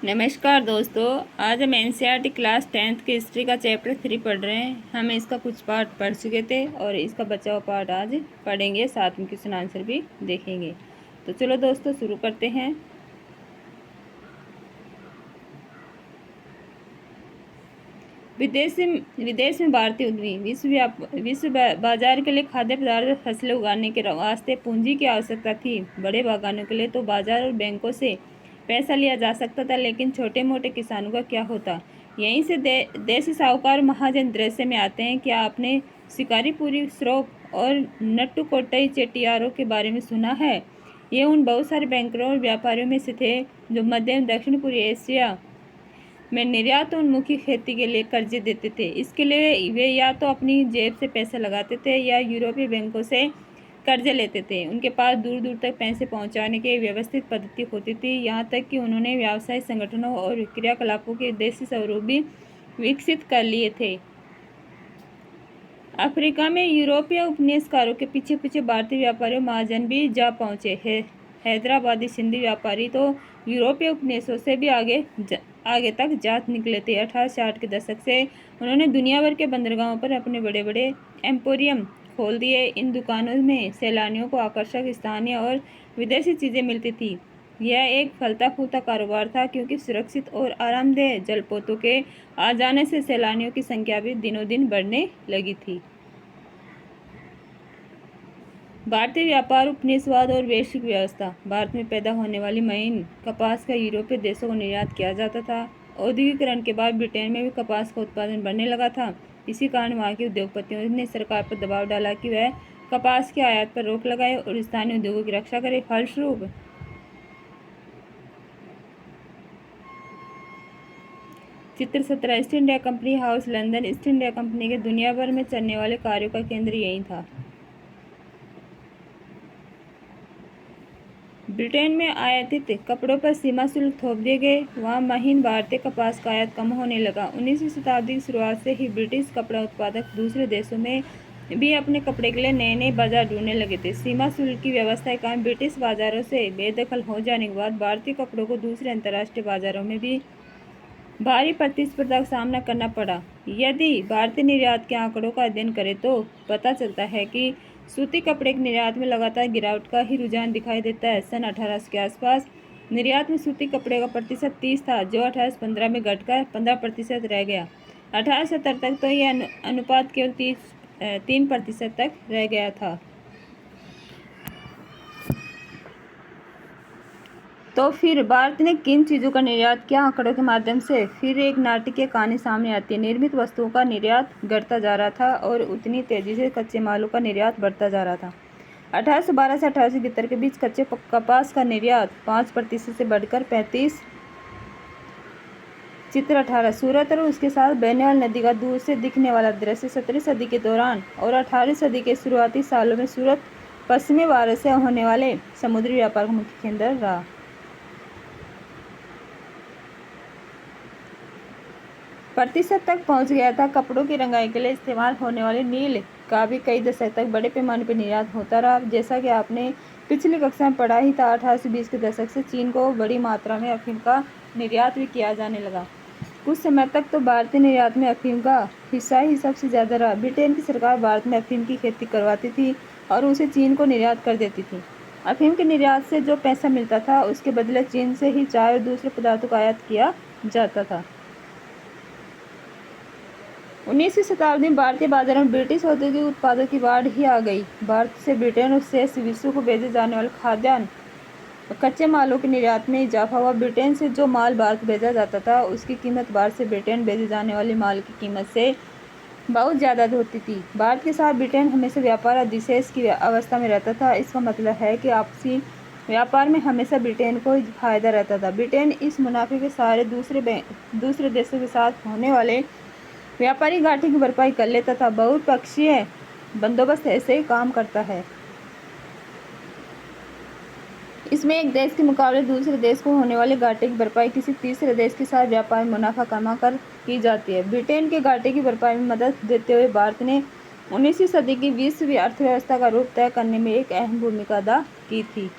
नमस्कार दोस्तों, आज हम एनसीईआरटी क्लास 10th की हिस्ट्री का चैप्टर 3 पढ़ रहे हैं। हम इसका कुछ पार्ट पढ़ चुके थे और इसका बचा हुआ पार्ट आज पढ़ेंगे, साथ में क्वेश्चन आंसर भी देखेंगे। तो चलो दोस्तों शुरू करते हैं। विदेश में भारतीय उद्यमी विश्व बाजार के लिए खाद्य पदार्थ फसलें उगाने के वास्ते पूंजी की आवश्यकता थी। बड़े बागानों के लिए तो बाजार और बैंकों से पैसा लिया जा सकता था, लेकिन छोटे मोटे किसानों का क्या होता। यहीं से देसी साहूकार महाजन दृश्य में आते हैं। क्या आपने शिकारीपुरी श्रॉफ और नट्टू कोट्टई चेट्टियारों के बारे में सुना है? ये उन बहुत सारे बैंकरों और व्यापारियों में से थे जो मध्य एवं दक्षिण पूर्वी एशिया में निर्यात उन्मुखी खेती के लिए कर्जे देते थे। इसके लिए वे या तो अपनी जेब से पैसे लगाते थे या यूरोपीय बैंकों से कर्जे लेते थे। उनके पास दूर दूर तक पैसे पहुंचाने की व्यवस्थित पद्धति होती थी। यहाँ तक कि उन्होंने व्यावसायिक संगठनों और क्रियाकलापों के देसी स्वरूप भी विकसित कर लिए थे। अफ्रीका में यूरोपीय उपनिवेशकारों के पीछे पीछे भारतीय व्यापारी महाजन भी जा पहुंचे। हैदराबादी सिंधी व्यापारी तो यूरोपीय उपनिवेशों से भी आगे तक जात निकले थे। 1860 के दशक से उन्होंने दुनिया भर के बंदरगाहों पर अपने बड़े बड़े एम्पोरियम खोल दिए। इन दुकानों में सैलानियों को आकर्षक स्थानीय और विदेशी चीज़ें मिलती थी। यह एक फलता फूलता कारोबार था, क्योंकि सुरक्षित और आरामदेह जलपोतों के आ जाने से सैलानियों की संख्या भी दिनों दिन बढ़ने लगी थी। भारतीय व्यापार, उपनिवेशवाद और वैश्विक व्यवस्था। भारत में पैदा होने वाली महीन कपास का यूरोपीय देशों को निर्यात किया जाता था। औद्योगिकरण के बाद ब्रिटेन में भी कपास का उत्पादन बढ़ने लगा था। इसी कारण वहाँ के उद्योगपतियों ने सरकार पर दबाव डाला कि वह कपास के आयात पर रोक लगाए और स्थानीय उद्योगों की रक्षा करे। फलस्वरूप चित्र 17 east India company house, London. East India company के दुनिया भर में चलने वाले कार्यों का केंद्र यही था। ब्रिटेन में आयातित कपड़ों पर सीमा शुल्क थोप दिए गए। वहाँ महीन भारतीय कपास का आयात कम होने लगा। 19वीं शताब्दी की शुरुआत से ही ब्रिटिश कपड़ा उत्पादक दूसरे देशों में भी अपने कपड़े के लिए नए नए बाजार ढूंढने लगे थे। सीमा शुल्क की व्यवस्था के कारण ब्रिटिश बाजारों से बेदखल हो जाने के बाद भारतीय कपड़ों को दूसरे अंतर्राष्ट्रीय बाजारों में भी भारी प्रतिस्पर्धा का सामना करना पड़ा। यदि भारतीय निर्यात के आंकड़ों का अध्ययन करें तो पता चलता है कि सूती कपड़े के निर्यात में लगातार गिरावट का ही रुझान दिखाई देता है। सन 1800 के आसपास निर्यात में सूती कपड़े का प्रतिशत 30 था, जो 1815 में घटकर 15% रह गया। 1870 तक तो यह अनुपात केवल 3% तक रह गया था। तो फिर भारत ने किन चीज़ों का निर्यात किया? आंकड़ों के माध्यम से फिर एक नाटकीय कहानी सामने आती है। निर्मित वस्तुओं का निर्यात घटता जा रहा था और उतनी तेजी से कच्चे मालों का निर्यात बढ़ता जा रहा था। 1812 से 1873 के बीच कच्चे कपास का निर्यात 5% से बढ़कर 35। चित्र 18 सूरत और उसके साथ बहने वाली नदी का दूर से दिखने वाला दृश्य 17वीं सदी के दौरान और 18वीं सदी के शुरुआती सालों में सूरत पश्चिमी भारत से होने वाले समुद्री व्यापार का मुख्य केंद्र रहा। प्रतिशत तक पहुंच गया था। कपड़ों की रंगाई के लिए इस्तेमाल होने वाले नील का भी कई दशक तक बड़े पैमाने पर निर्यात होता रहा। जैसा कि आपने पिछली कक्षा में पढ़ा ही था, 1820 के दशक से चीन को बड़ी मात्रा में अफीम का निर्यात भी किया जाने लगा। कुछ समय तक तो भारतीय निर्यात में अफीम का हिस्सा ही सबसे ज़्यादा रहा। ब्रिटेन की सरकार भारत में अफीम की खेती करवाती थी और उसे चीन को निर्यात कर देती थी। अफीम के निर्यात से जो पैसा मिलता था, उसके बदले चीन से ही चाय और दूसरे पदार्थों का आयात किया जाता था। 19वीं शताब्दी में भारतीय बाजार में ब्रिटिश औद्योगिक उत्पादों की बाढ़ ही आ गई। भारत से ब्रिटेन और शेष विश्व को भेजे जाने वाले खाद्यान्न और कच्चे मालों के निर्यात में इजाफा हुआ। ब्रिटेन से जो माल भारत भेजा जाता था, उसकी कीमत भारत से ब्रिटेन भेजे जाने वाले माल की कीमत से बहुत ज़्यादा होती थी। भारत के साथ ब्रिटेन हमेशा व्यापार अधिशेष की अवस्था में रहता था। इसका मतलब है कि आपसी व्यापार में हमेशा ब्रिटेन को फायदा रहता था। ब्रिटेन इस मुनाफे के सहारे दूसरे देशों के साथ होने वाले व्यापारी घाटे की भरपाई कर लेता था। बहुपक्षीय बंदोबस्त ऐसे ही काम करता है। इसमें एक देश के मुकाबले दूसरे देश को होने वाले घाटे की भरपाई किसी तीसरे देश के साथ व्यापार मुनाफा कमा कर की जाती है। ब्रिटेन के घाटे की भरपाई में मदद देते हुए भारत ने 19वीं सदी की विश्व अर्थव्यवस्था का रूप तय करने में एक अहम भूमिका अदा की थी।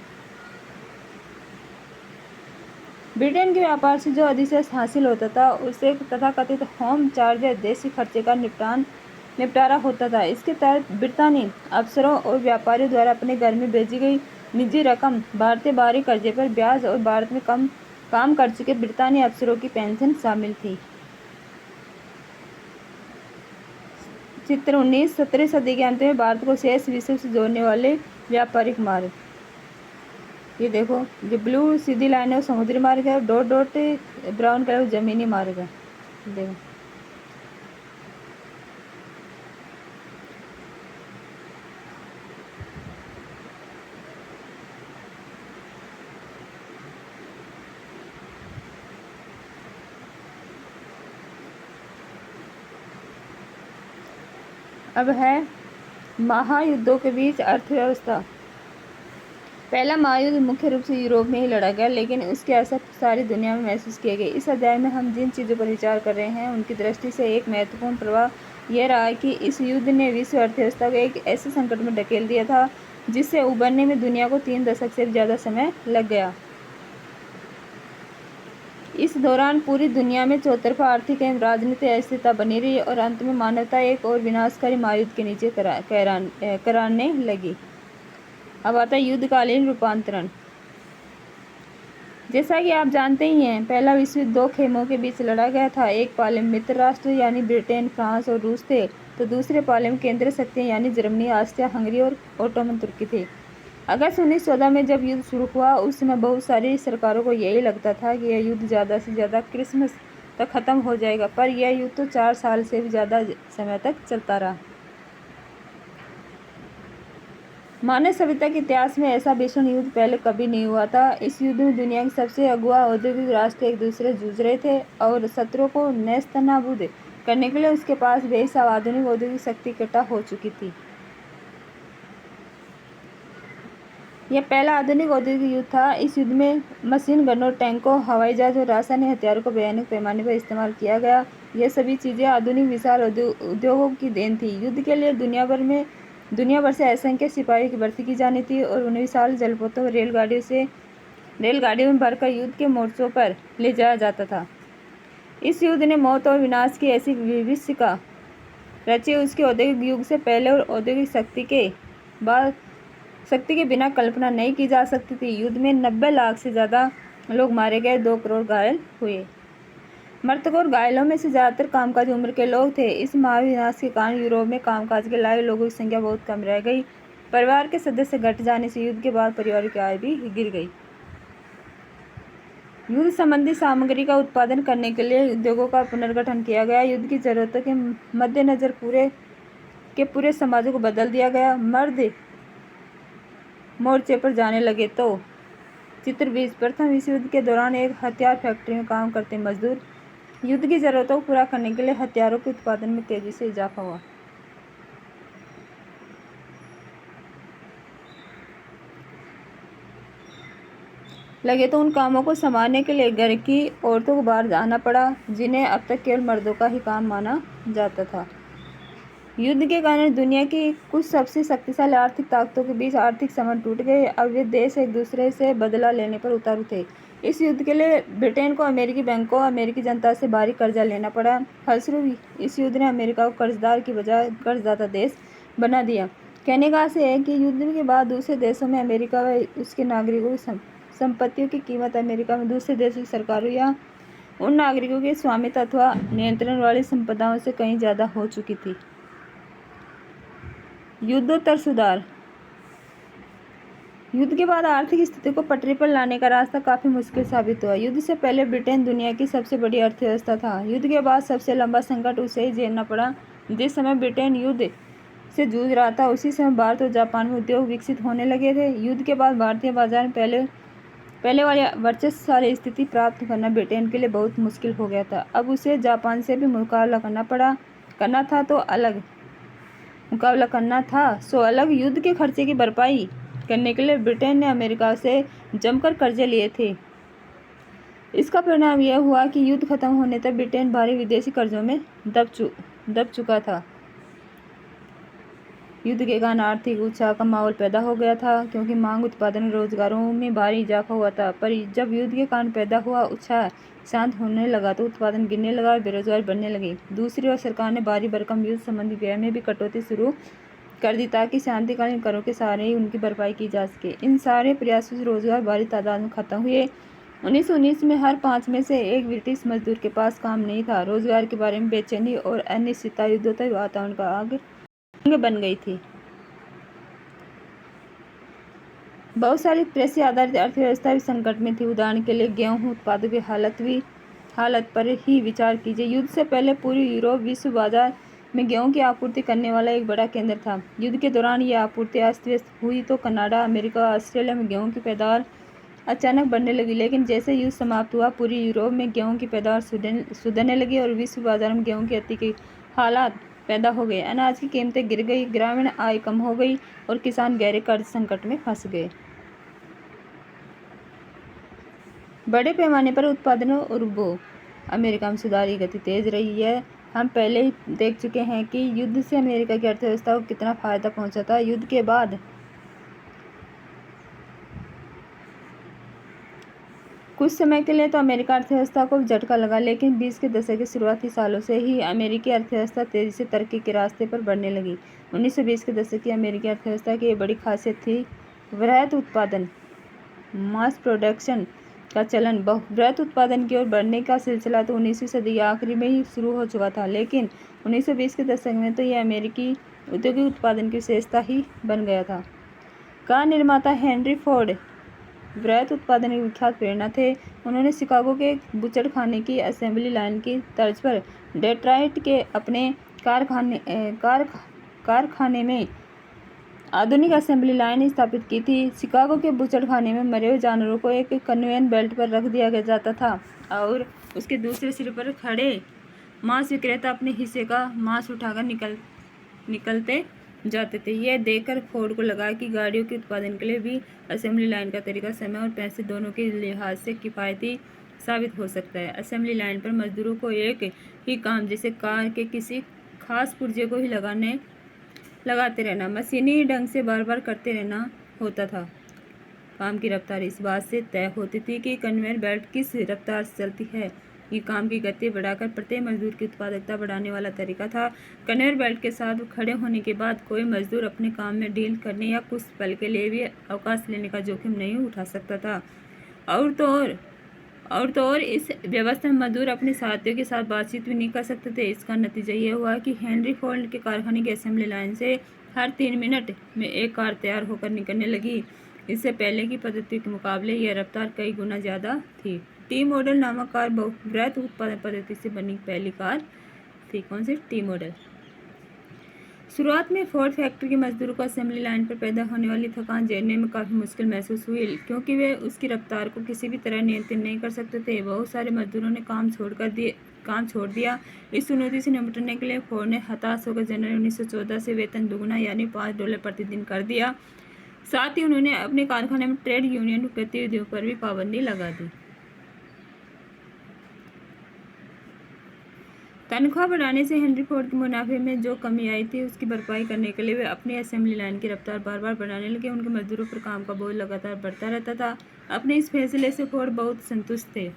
ब्रिटेन के व्यापार से जो अधिशेष हासिल होता था उससे तथाकथित होम चार्ज देशी खर्चे का निपटारा होता था। इसके तहत ब्रितानी अफसरों और व्यापारियों द्वारा अपने घर में भेजी गई निजी रकम, भारतीय बाहरी कर्जे पर ब्याज और भारत में काम कर चुके ब्रितानी अफसरों की पेंशन शामिल थी। चित्र 19 17वीं सदी के अंत में भारत को शेष विश्व से जोड़ने वाले व्यापारिक मार्ग। ये देखो, जो ब्लू सीधी लाइन है वो समुद्री मार्ग है और डॉट डॉट ब्राउन कलर जमीनी मार्ग है। देखो, अब है महायुद्धों के बीच अर्थव्यवस्था। पहला महायुद्ध मुख्य रूप से यूरोप में ही लड़ा गया, लेकिन उसके असर सारी दुनिया में महसूस किए गए। इस अध्याय में हम जिन चीज़ों पर विचार कर रहे हैं उनकी दृष्टि से एक महत्वपूर्ण प्रभाव यह रहा है कि इस युद्ध ने विश्व अर्थव्यवस्था को एक ऐसे संकट में ढकेल दिया था जिससे उबरने में दुनिया को 3 दशक से ज़्यादा समय लग गया। इस दौरान पूरी दुनिया में चौतरफा आर्थिक एवं राजनीतिक अस्थिरता बनी रही और अंत में मानवता एक और विनाशकारी महायुद्ध के नीचे करारने लगी। अब आता है युद्धकालीन रूपांतरण। जैसा कि आप जानते ही हैं, पहला विश्व युद्ध 2 खेमों के बीच लड़ा गया था। एक पाले में मित्र राष्ट्र यानी ब्रिटेन, फ्रांस और रूस थे, तो दूसरे पाले में केंद्रीय शक्तियां यानी जर्मनी, ऑस्ट्रिया हंगरी और ओटोमन तुर्की थे। अगस्त 1914 में जब युद्ध शुरू हुआ उस समय बहुत सारी सरकारों को यही लगता था कि यह युद्ध ज़्यादा से ज़्यादा क्रिसमस तक ख़त्म हो जाएगा, पर यह युद्ध तो 4 साल से भी ज़्यादा समय तक चलता रहा। मानव सभ्यता के इतिहास में ऐसा भीषण युद्ध पहले कभी नहीं हुआ था। इस युद्ध में दुनिया के सबसे अगुआ औद्योगिक राष्ट्र एक दूसरे से जूझ रहे थे और शत्रु को नेस्तनाबूद करने के लिए उसके पास बेहिसाब आधुनिक औद्योगिक शक्ति इकट्ठा हो चुकी थी। यह पहला आधुनिक औद्योगिक युद्ध था। इस युद्ध में मशीन गनों, टैंकों, हवाई जहाज और रासायनिक हथियारों को भयानक पैमाने पर इस्तेमाल किया गया। यह सभी चीज़ें आधुनिक विशाल उद्योगों की देन थी। युद्ध के लिए दुनिया भर से असंख्य सिपाहियों की भर्ती की जानी थी और उन्हें विशाल जलपोतों रेलगाड़ियों में भरकर युद्ध के मोर्चों पर ले जाया जाता था। इस युद्ध ने मौत और विनाश की ऐसी विभीषिका रची उसके औद्योगिक युग से पहले और औद्योगिक शक्ति के बिना कल्पना नहीं की जा सकती थी। युद्ध में 90 लाख से ज़्यादा लोग मारे गए, 2 करोड़ घायल हुए। मृतकों और घायलों में से ज़्यादातर कामकाजी उम्र के लोग थे। इस महाविनाश के कारण यूरोप में कामकाज के लायक लोगों की संख्या बहुत कम रह गई। परिवार के सदस्य घट जाने से युद्ध के बाद परिवार की आय भी गिर गई। युद्ध संबंधी सामग्री का उत्पादन करने के लिए उद्योगों का पुनर्गठन किया गया। युद्ध की जरूरतों के मद्देनजर पूरे समाजों को बदल दिया गया। मर्द मोर्चे पर जाने लगे तो चित्र 20 प्रथम विश्व युद्ध के दौरान एक हथियार फैक्ट्री में काम करते मजदूर युद्ध की जरूरतों को पूरा करने के लिए हथियारों के उत्पादन में तेजी से इजाफा हुआ। लगे तो उन कामों को संभालने के लिए घर की औरतों को बाहर जाना पड़ा, जिन्हें अब तक केवल मर्दों का ही काम माना जाता था। युद्ध के कारण दुनिया की कुछ सबसे शक्तिशाली आर्थिक ताकतों के बीच आर्थिक संबंध टूट गए। अब वे देश एक दूसरे से बदला लेने पर उतारू थे। इस युद्ध के लिए ब्रिटेन को अमेरिकी बैंकों, अमेरिकी जनता से भारी कर्जा लेना पड़ा। फलस्वरूप इस युद्ध ने अमेरिका को कर्जदार की बजाय कर्जदाता देश बना दिया। कहने का आशय है कि युद्ध के बाद दूसरे देशों में अमेरिका व उसके नागरिकों की संपत्तियों की कीमत अमेरिका में दूसरे देशों की सरकारों या उन नागरिकों के स्वामित्व अथवा नियंत्रण वाली संपदाओं से कहीं ज़्यादा हो चुकी थी। युद्धोत्तर सुधार। युद्ध के बाद आर्थिक स्थिति को पटरी पर लाने का रास्ता काफ़ी मुश्किल साबित हुआ। युद्ध से पहले ब्रिटेन दुनिया की सबसे बड़ी अर्थव्यवस्था था। युद्ध के बाद सबसे लंबा संकट उसे ही झेलना पड़ा। जिस समय ब्रिटेन युद्ध से जूझ रहा था उसी समय भारत और जापान में उद्योग विकसित होने लगे थे। युद्ध के बाद भारतीय बाजार में पहले वाली वर्चस्वशाली स्थिति प्राप्त करना ब्रिटेन के लिए बहुत मुश्किल हो गया था। अब उसे जापान से भी मुकाबला करना था सो अलग युद्ध के खर्चे की भरपाई करने के लिए ब्रिटेन ने अमेरिका से जमकर कर्जे लिए थे। इसका परिणाम यह हुआ कि युद्ध खत्म होने तक ब्रिटेन भारी विदेशी कर्जों में दब चुका था। युद्ध के कारण आर्थिक उत्साह का माहौल पैदा हो गया था, क्योंकि मांग, उत्पादन, रोजगारों में भारी इजाफा हुआ था। पर जब युद्ध के कारण पैदा हुआ उत्साह शांत होने लगा तो उत्पादन गिरने लगा और बेरोजगारी बढ़ने लगी। दूसरी ओर सरकार ने भारी भरकम युद्ध संबंधी व्यय में भी कटौती शुरू कर दी, ताकि शांतिकालीन करों के सहारे ही उनकी भरपाई की जा सके। इन सारे प्रयासों से रोजगार भारी तादाद में खत्म हुए। 1919 में हर 5 में से एक ब्रिटिश मजदूर के पास काम नहीं था। रोजगार के बारे में बेचैनी और अनिश्चितता युद्धोत्तर वातावरण का अंग बन गई थी। बहुत सारी कृषि आधारित अर्थव्यवस्था भी संकट में थी। उदाहरण के लिए गेहूं उत्पादों की हालत पर ही विचार कीजिए। युद्ध से पहले पूरी यूरोप विश्व बाजार में गेहूं की आपूर्ति करने वाला एक बड़ा केंद्र था। युद्ध के दौरान यह आपूर्ति अस्त व्यस्त हुई तो कनाडा, अमेरिका और ऑस्ट्रेलिया में गेहूं की पैदावार अचानक बढ़ने लगी। लेकिन जैसे युद्ध समाप्त हुआ, पूरी यूरोप में गेहूं की पैदावार सुधरने लगी और विश्व बाजार में गेहूं की अति की हालात पैदा हो गए। अनाज की कीमतें गिर गई, ग्रामीण आय कम हो गई और किसान गहरे कर्ज संकट में फंस गए। बड़े पैमाने पर उत्पादन और उपभोग। अमेरिका में सुधार की गति तेज रही है। हम पहले ही देख चुके हैं कि युद्ध से अमेरिका की अर्थव्यवस्था को कितना फायदा पहुंचा था। युद्ध के बाद कुछ समय के लिए तो अमेरिका अर्थव्यवस्था को झटका लगा, लेकिन 20 के दशक के शुरुआती सालों से ही अमेरिकी अर्थव्यवस्था तेजी से तरक्की के रास्ते पर बढ़ने लगी। 1920 के दशक की अमेरिकी अर्थव्यवस्था की एक बड़ी खासियत थी वृहत उत्पादन, मास प्रोडक्शन का चलन। वृहत उत्पादन की ओर बढ़ने का सिलसिला तो 19वीं सदी के आखिरी में ही शुरू हो चुका था, लेकिन 1920 के दशक में तो यह अमेरिकी औद्योगिक उत्पादन की विशेषता ही बन गया था। कार निर्माता हेनरी फोर्ड वृहत उत्पादन के विख्यात प्रेरणा थे। उन्होंने शिकागो के बुचड़खाने की असेंबली लाइन की तर्ज पर डेट्रॉइट के अपने कारखाने में आधुनिक असेंबली लाइन स्थापित की थी। शिकागो के बुचड़खाने में मरे हुए जानवरों को एक कन्वेयर बेल्ट पर रख दिया जाता था और उसके दूसरे सिरे पर खड़े मांस विक्रेता अपने हिस्से का मांस उठाकर निकलते जाते थे। यह देखकर फोर्ड को लगा कि गाड़ियों के उत्पादन के लिए भी असेंबली लाइन का तरीका समय और पैसे दोनों के लिहाज से किफ़ायती साबित हो सकता है। असेंबली लाइन पर मजदूरों को एक ही काम, जैसे कार के किसी खास पुर्जे को ही लगाते रहना, मशीनी ढंग से बार बार करते रहना होता था। काम की रफ्तार इस बात से तय होती थी कि कन्वेयर बेल्ट किस रफ्तार से चलती है। ये काम की गति बढ़ाकर प्रत्येक मजदूर की उत्पादकता बढ़ाने वाला तरीका था। कन्वेयर बेल्ट के साथ खड़े होने के बाद कोई मजदूर अपने काम में डील करने या कुछ पल के लिए भी अवकाश लेने का जोखिम नहीं उठा सकता था। और तो और इस व्यवस्था में मजदूर अपने साथियों के साथ बातचीत भी नहीं कर सकते थे। इसका नतीजा ये हुआ कि हेनरी फोर्ड के कारखाने की असेंबली लाइन से हर 3 मिनट में एक कार तैयार होकर निकलने लगी। इससे पहले की पद्धति के मुकाबले यह रफ्तार कई गुना ज़्यादा थी। टी मॉडल नामक कार वृहत उत्पादन पद्धति से बनी पहली कार थी। कौन सी? T model. शुरुआत में फोर्ड फैक्ट्री के मजदूरों को असेंबली लाइन पर पैदा होने वाली थकान झेलने में काफ़ी मुश्किल महसूस हुई, क्योंकि वे उसकी रफ्तार को किसी भी तरह नियंत्रित नहीं कर सकते थे। बहुत सारे मजदूरों ने काम छोड़ दिया। इस चुनौती से निपटने के लिए फोर्ड ने हताश होकर जनवरी 1914 से वेतन दुगुना यानी $5 प्रतिदिन कर दिया। साथ ही उन्होंने अपने कारखाने में ट्रेड यूनियन गतिविधियों पर भी पाबंदी लगा दी। तनख्वाह बढ़ाने से हेनरी फोर्ड के मुनाफे में जो कमी आई थी, उसकी भरपाई करने के लिए वे अपनी असेंबली लाइन की रफ्तार बार बार बढ़ाने लगे। उनके मजदूरों पर काम का बोझ लगातार बढ़ता रहता था। अपने इस फैसले से फोर्ड बहुत संतुष्ट थे।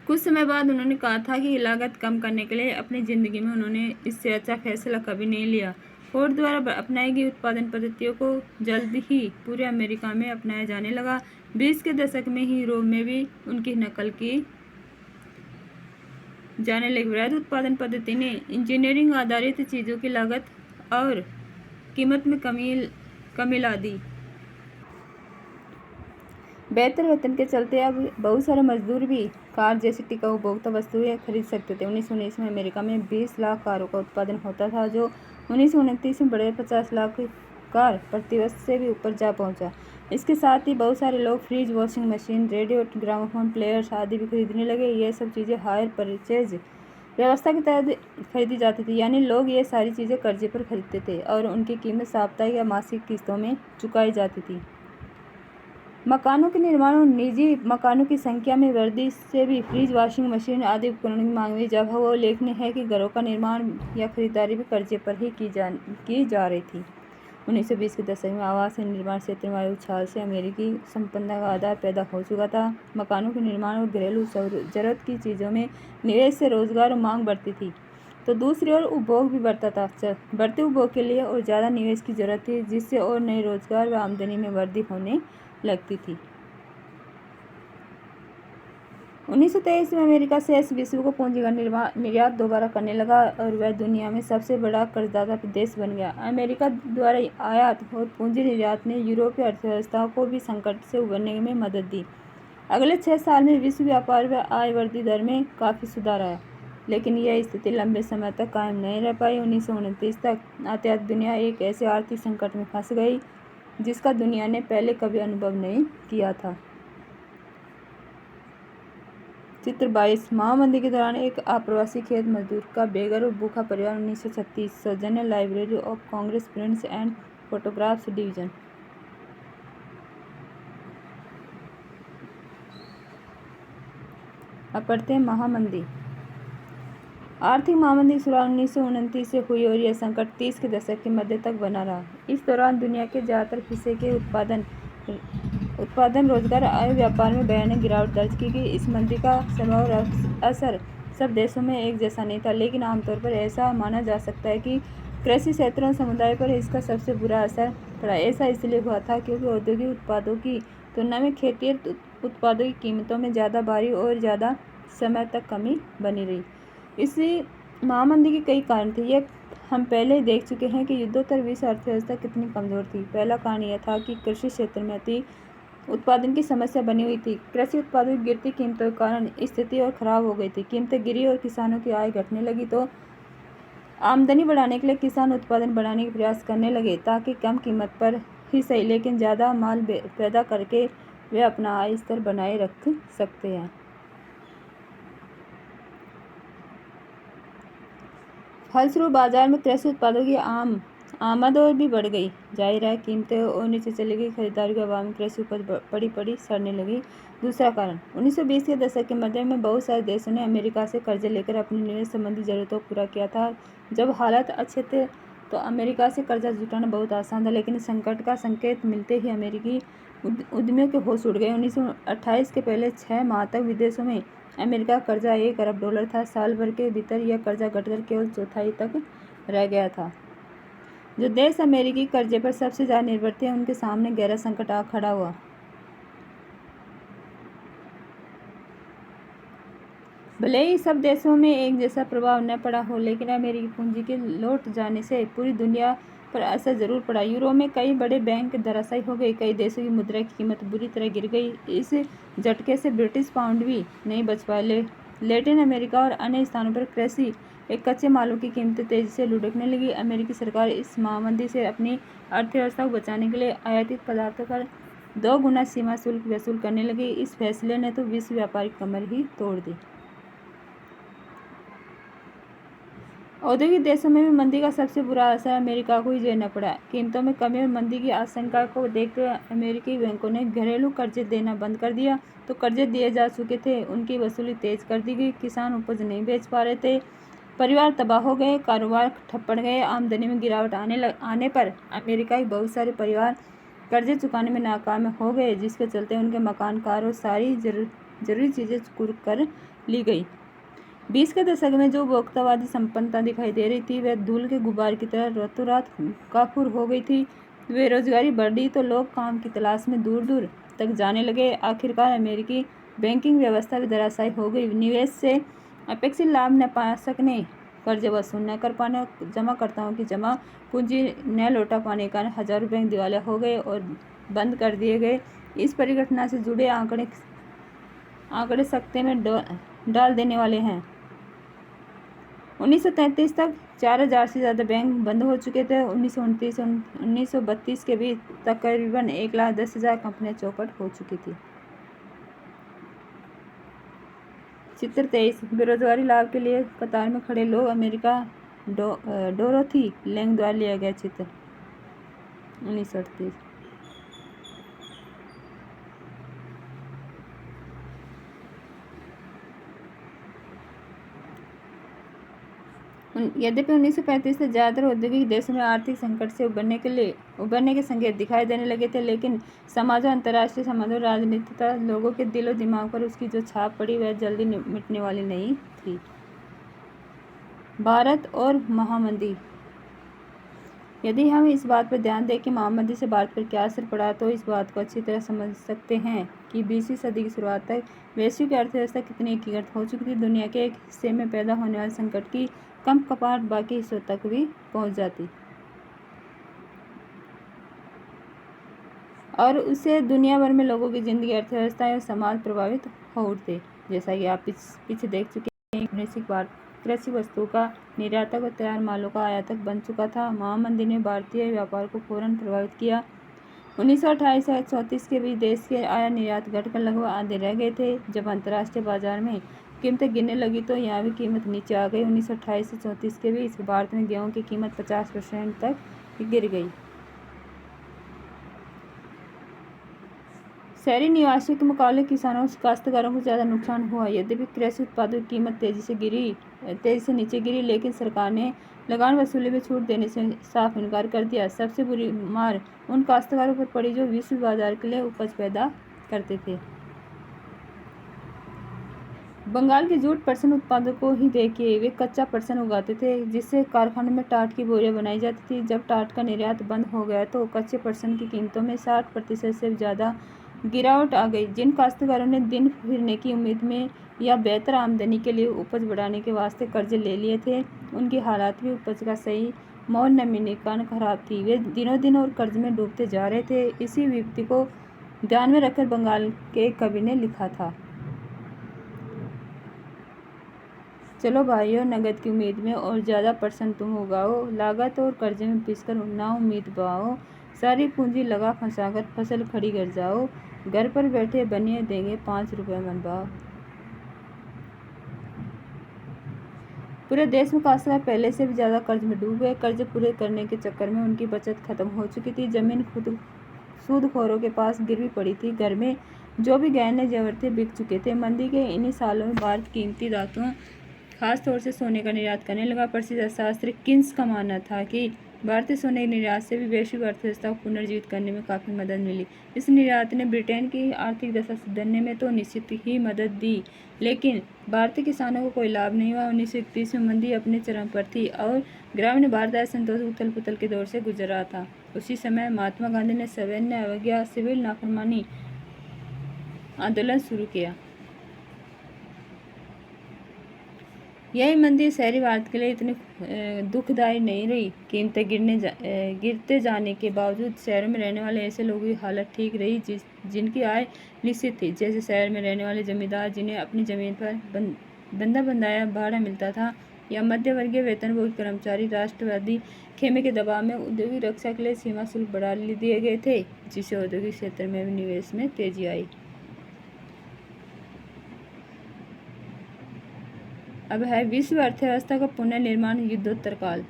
कुछ समय बाद उन्होंने कहा था कि लागत कम करने के लिए अपनी ज़िंदगी में उन्होंने इससे अच्छा फैसला कभी नहीं लिया। फोर्ड द्वारा अपनाई गई उत्पादन पद्धतियों को जल्द ही पूरे अमेरिका में अपनाया जाने लगा। 20 के दशक में ही यूरोप में भी उनकी नकल की जाने लगी। वृहत उत्पादन पद्धति ने इंजीनियरिंग आधारित चीज़ों की लागत और कीमत में कमी ला दी। बेहतर वेतन के चलते अब बहुत सारे मजदूर भी कार जैसी टिकाऊ उपभोक्ता वस्तुएं खरीद सकते थे। 1919 में अमेरिका में 20 लाख कारों का उत्पादन होता था, जो 1929 में बढ़े 50 लाख कार प्रतिवर्ष से भी ऊपर जा पहुंचा। इसके साथ ही बहुत सारे लोग fridge, washing machine, radio, gramophone players आदि भी खरीदने लगे। ये सब चीज़ें हायर परचेज व्यवस्था के तहत खरीदी जाती थी, यानी लोग ये सारी चीज़ें कर्जे पर खरीदते थे और उनकी कीमत साप्ताहिक या मासिक किस्तों में चुकाई जाती थी। मकानों के निर्माण और निजी मकानों की संख्या में वृद्धि से भी फ्रिज, वॉशिंग मशीन आदि उपकरणों की मांग में इजाफा हुआ। उल्लेखनीय है कि घरों का निर्माण या खरीदारी भी कर्जे पर ही की जा रही थी। 1920 के दशक में आवास और निर्माण क्षेत्र में आए उछाल से अमेरिकी संपन्नता का आधार पैदा हो चुका था। मकानों के निर्माण और घरेलू जरूरत की चीज़ों में निवेश से रोजगार और मांग बढ़ती थी, तो दूसरी ओर उपभोग भी बढ़ता था। बढ़ते उपभोग के लिए और ज़्यादा निवेश की जरूरत थी, जिससे और नए रोजगार व आमदनी में वृद्धि होने लगती थी। 1923 में अमेरिका शेष विश्व को पूंजी का निर्यात दोबारा करने लगा और वह दुनिया में सबसे बड़ा कर्जदाता देश बन गया। अमेरिका द्वारा आयात और पूंजी निर्यात ने यूरोपीय अर्थव्यवस्था को भी संकट से उबरने में मदद दी। अगले 6 साल में विश्व व्यापार व आय वृद्धि दर में काफ़ी सुधार आया, लेकिन यह स्थिति लंबे समय तक कायम नहीं रह पाई। 1929 तक आते दुनिया एक ऐसे आर्थिक संकट में फंस गई जिसका दुनिया ने पहले कभी अनुभव नहीं किया था। चित्र 22 महामंदी के दौरान एक आप्रवासी खेत मजदूर का बेघर और भूखा परिवार। 1936 सौजन्य Library of Congress Prints and Photographs Division. अपरते महामंदी। आर्थिक महामंदी की शुरुआत 1929 से हुई और यह संकट 30 के दशक के मध्य तक बना रहा। इस दौरान दुनिया के ज़्यादातर हिस्से के उत्पादन रोजगार आय व्यापार में भयानक गिरावट दर्ज की गई। इस मंदी का स्वभाव और असर सब देशों में एक जैसा नहीं था, लेकिन आमतौर पर ऐसा माना जा सकता है कि कृषि क्षेत्रों और समुदाय पर इसका सबसे बुरा असर पड़ा। ऐसा इसलिए हुआ था क्योंकि औद्योगिक उत्पादों की तुलना में खेती उत्पादों की कीमतों में ज़्यादा भारी और ज़्यादा समय तक कमी बनी रही। इसी महामंदी के कई कारण थे। यह हम पहले ही देख चुके हैं कि युद्धोत्तर विश्व अर्थव्यवस्था कितनी कमज़ोर थी। पहला कारण यह था कि कृषि क्षेत्र में अति उत्पादन की समस्या बनी हुई थी। कृषि उत्पादों की गिरती कीमतों के कारण स्थिति और खराब हो गई थी। कीमतें गिरी और किसानों की आय घटने लगी, तो आमदनी बढ़ाने के लिए किसान उत्पादन बढ़ाने के प्रयास करने लगे ताकि कम कीमत पर ही सही लेकिन ज़्यादा माल पैदा करके वे अपना आय स्तर बनाए रख सकते हैं। फलस्वरूप बाजार में कृषि उत्पादों की आमद और भी बढ़ गई। जाहिर है कीमतें और नीचे चली गई। खरीदारी के अभाव में कृषि उपज पड़ी सड़ने लगी। दूसरा कारण 1920 के दशक के मध्य में बहुत सारे देशों ने अमेरिका से कर्जे लेकर अपनी निवेश संबंधी जरूरतों को पूरा किया था। जब हालात अच्छे थे तो अमेरिका से कर्जा जुटाना बहुत आसान था, लेकिन संकट का संकेत मिलते ही अमेरिकी उद्यमियों के होश उड़ गए। 1928 के पहले 6 माह तक विदेशों में अमेरिका का कर्जा $1 अरब था। साल भर के भीतर यह कर्जा घटकर केवल चौथाई तक रह गया था। जो देश अमेरिकी कर्जे पर सबसे ज़्यादा निर्भर थे उनके सामने गहरा संकट आ खड़ा हुआ। भले ही सब देशों में एक जैसा प्रभाव न पड़ा हो, लेकिन अमेरिकी पूंजी के लौट जाने से पूरी दुनिया पर असर जरूर पड़ा। यूरोप में कई बड़े बैंक धराशायी हो गए। कई देशों की मुद्रा की कीमत बुरी तरह गिर गई। इस झटके से ब्रिटिश पाउंड भी नहीं बच पाए। लैटिन अमेरिका और अन्य स्थानों पर कृषि एक कच्चे मालों की कीमतें तेजी से लुढ़कने लगी। अमेरिकी सरकार इस महामंदी से अपनी अर्थव्यवस्था को बचाने के लिए आयातित पदार्थों पर 2 गुना सीमा शुल्क वसूल करने लगी। इस फैसले ने तो विश्व व्यापार की कमर ही तोड़ दी। औद्योगिक देशों में भी मंदी का सबसे बुरा असर अमेरिका को ही झेलना पड़ा। कीमतों में कमी और मंदी की आशंका को देखते हुए अमेरिकी बैंकों ने घरेलू कर्जे देना बंद कर दिया। तो कर्जे दिए जा चुके थे उनकी वसूली तेज कर दी गई। किसान उपज नहीं बेच पा रहे थे, परिवार तबाह हो गए, कारोबार ठप पड़ गए। आमदनी में गिरावट आने पर अमेरिका के बहुत सारे परिवार कर्जे चुकाने में नाकाम हो गए, जिसके चलते उनके मकान, कार और सारी जरूरी चीज़ें कुर्क कर ली गई। 20 के दशक में जो उपभोक्तावादी संपन्नता दिखाई दे रही थी वह धूल के गुब्बार की तरह रातों रात काफूर हो गई थी। बेरोजगारी बढ़ रही तो लोग काम की तलाश में दूर दूर तक जाने लगे। आखिरकार अमेरिकी बैंकिंग व्यवस्था भी धराशायी हो गई। निवेश से अपेक्षित लाभ न पा सकने, कर्ज वसूल न कर पाने, जमाकर्ताओं की जमा पूंजी न लौटा पाने के कारण हजारों बैंक दिवालिया हो गए और बंद कर दिए गए। इस परिघटना से जुड़े आंकड़े सकते में डाल देने वाले हैं। 1933 तक 4000 से ज़्यादा बैंक बंद हो चुके थे। 1929 और 1932 के बीच तकरीबन 1,10,000 कंपनियां चौपट हो चुकी थी। चित्र 23 बेरोजगारी लाभ के लिए कतार में खड़े लोग। अमेरिका डोरोथी लैंग द्वारा लिया गया चित्र 1938। यद्यपि 1935 से ज़्यादातर औद्योगिक देशों में आर्थिक संकट से उबरने के संकेत दिखाई देने लगे थे, लेकिन समाजों, अंतर्राष्ट्रीय संबंधों, राजनीति तथा लोगों के दिलो दिमाग पर उसकी जो छाप पड़ी वह जल्दी मिटने वाली नहीं थी। भारत और महामंदी। यदि हम इस बात पर ध्यान दें कि महामंदी से भारत पर क्या असर पड़ा, तो इस बात को अच्छी तरह समझ सकते हैं कि 20वीं सदी की शुरुआत तक वैश्विक अर्थव्यवस्था कितनी एकीकृत हो चुकी थी। दुनिया के एक हिस्से में पैदा होने वाले संकट की कंपकपाहट बाकी हिस्सों तक भी पहुंच जाती और उससे दुनिया भर में लोगों की जिंदगी, अर्थव्यवस्था और समाज प्रभावित हो उठते। जैसा कि आप पीछे देख चुके हैं, वैश्विक भारत कृषि वस्तुओं का निर्यातक और तैयार मालों का आयातक बन चुका था। महामंदी ने भारतीय व्यापार को फौरन प्रभावित किया। 1928 से 34 के बीच देश के आयात निर्यात घटकर लगभग आधे रह गए थे। जब अंतर्राष्ट्रीय बाजार में कीमतें गिरने लगी तो यहाँ भी कीमत नीचे आ गई। 1928 से 34 के बीच भारत में गेहूं की कीमत 50% तक गिर गई। शहरी निवासियों के मुकाबले किसानों और काश्तकारों को ज़्यादा नुकसान हुआ। यद्यपि कृषि उत्पादों की कीमत तेजी से नीचे गिरी, लेकिन सरकार ने लगान वसूली में छूट देने से साफ इनकार कर दिया। सबसे बुरी मार उन काश्तकारों पर पड़ी जो विश्व बाजार के लिए उपज पैदा करते थे। बंगाल के जूट पर्सन उत्पादों को ही देखिए, वे कच्चा पर्सन उगाते थे जिससे कारखानों में टाट की बोरियां बनाई जाती थी। जब टाट का निर्यात बंद हो गया तो कच्चे पर्सन की कीमतों में 60% से ज़्यादा गिरावट आ गई। जिन काश्तकारों ने दिन फिरने की उम्मीद में या बेहतर आमदनी के लिए उपज बढ़ाने के वास्ते कर्जे ले लिए थे, उनकी हालात भी उपज का सही मोल न मिलने के कारण खराब थी। वे दिनों दिन और कर्ज में डूबते जा रहे थे। इसी विपत्ति को ध्यान में रखकर बंगाल के एक कवि ने लिखा था, चलो भाइयों नगद की उम्मीद में और ज़्यादा पर्सन तुम उगाओ, लागत और कर्जे में पिसकर ना उम्मीद बहाओ, सारी पूंजी लगा फंसाकर फसल खड़ी कर जाओ, घर पर बैठे बनिए देंगे 5 रुपये मन भाव। पूरे देश में काश्तकार पहले से भी ज़्यादा कर्ज में डूब गए। कर्ज पूरे करने के चक्कर में उनकी बचत खत्म हो चुकी थी। जमीन खुद सूदखोरों के पास गिरवी पड़ी थी। घर में जो भी गहने जेवर थे बिक चुके थे। मंदी के इन्हीं सालों में भारत कीमती धातुओं, खास तौर से सोने का निर्यात करने लगा। प्रसिद्ध अर्थशास्त्री किन्स का मानना था कि भारतीय सोने के निर्यात से भी वैश्विक अर्थव्यवस्था को पुनर्जीवित करने में काफ़ी मदद मिली। इस निर्यात ने ब्रिटेन की आर्थिक दशा सुधरने में तो निश्चित ही मदद दी, लेकिन भारतीय किसानों को कोई लाभ नहीं हुआ। 1931 में मंदी अपने चरम पर थी और ग्रामीण भारत असंतोष उथल पुथल के दौर से गुजर रहा था। उसी समय महात्मा गांधी ने सवर्ण अवज्ञा, सिविल नाफरमानी आंदोलन शुरू किया। यही मंदी शहरी भारत के लिए इतनी दुखदायी नहीं रही। कीमतें गिरते जाने के बावजूद शहरों में रहने वाले ऐसे लोगों की हालत ठीक रही जिनकी आय निश्चित थी, जैसे शहर में रहने वाले जमींदार जिन्हें अपनी ज़मीन पर बंधा बंधाया भाड़ा मिलता था, या मध्यवर्गीय वेतनभोगी कर्मचारी। राष्ट्रवादी खेमे के दबाव में औद्योगिक रक्षा के लिए सीमा शुल्क बढ़ा दिए गए थे, जिससे औद्योगिक क्षेत्र में भी निवेश में तेजी आई। अब है विश्व अर्थव्यवस्था का पुनर्निर्माण, युद्धोत्तर काल।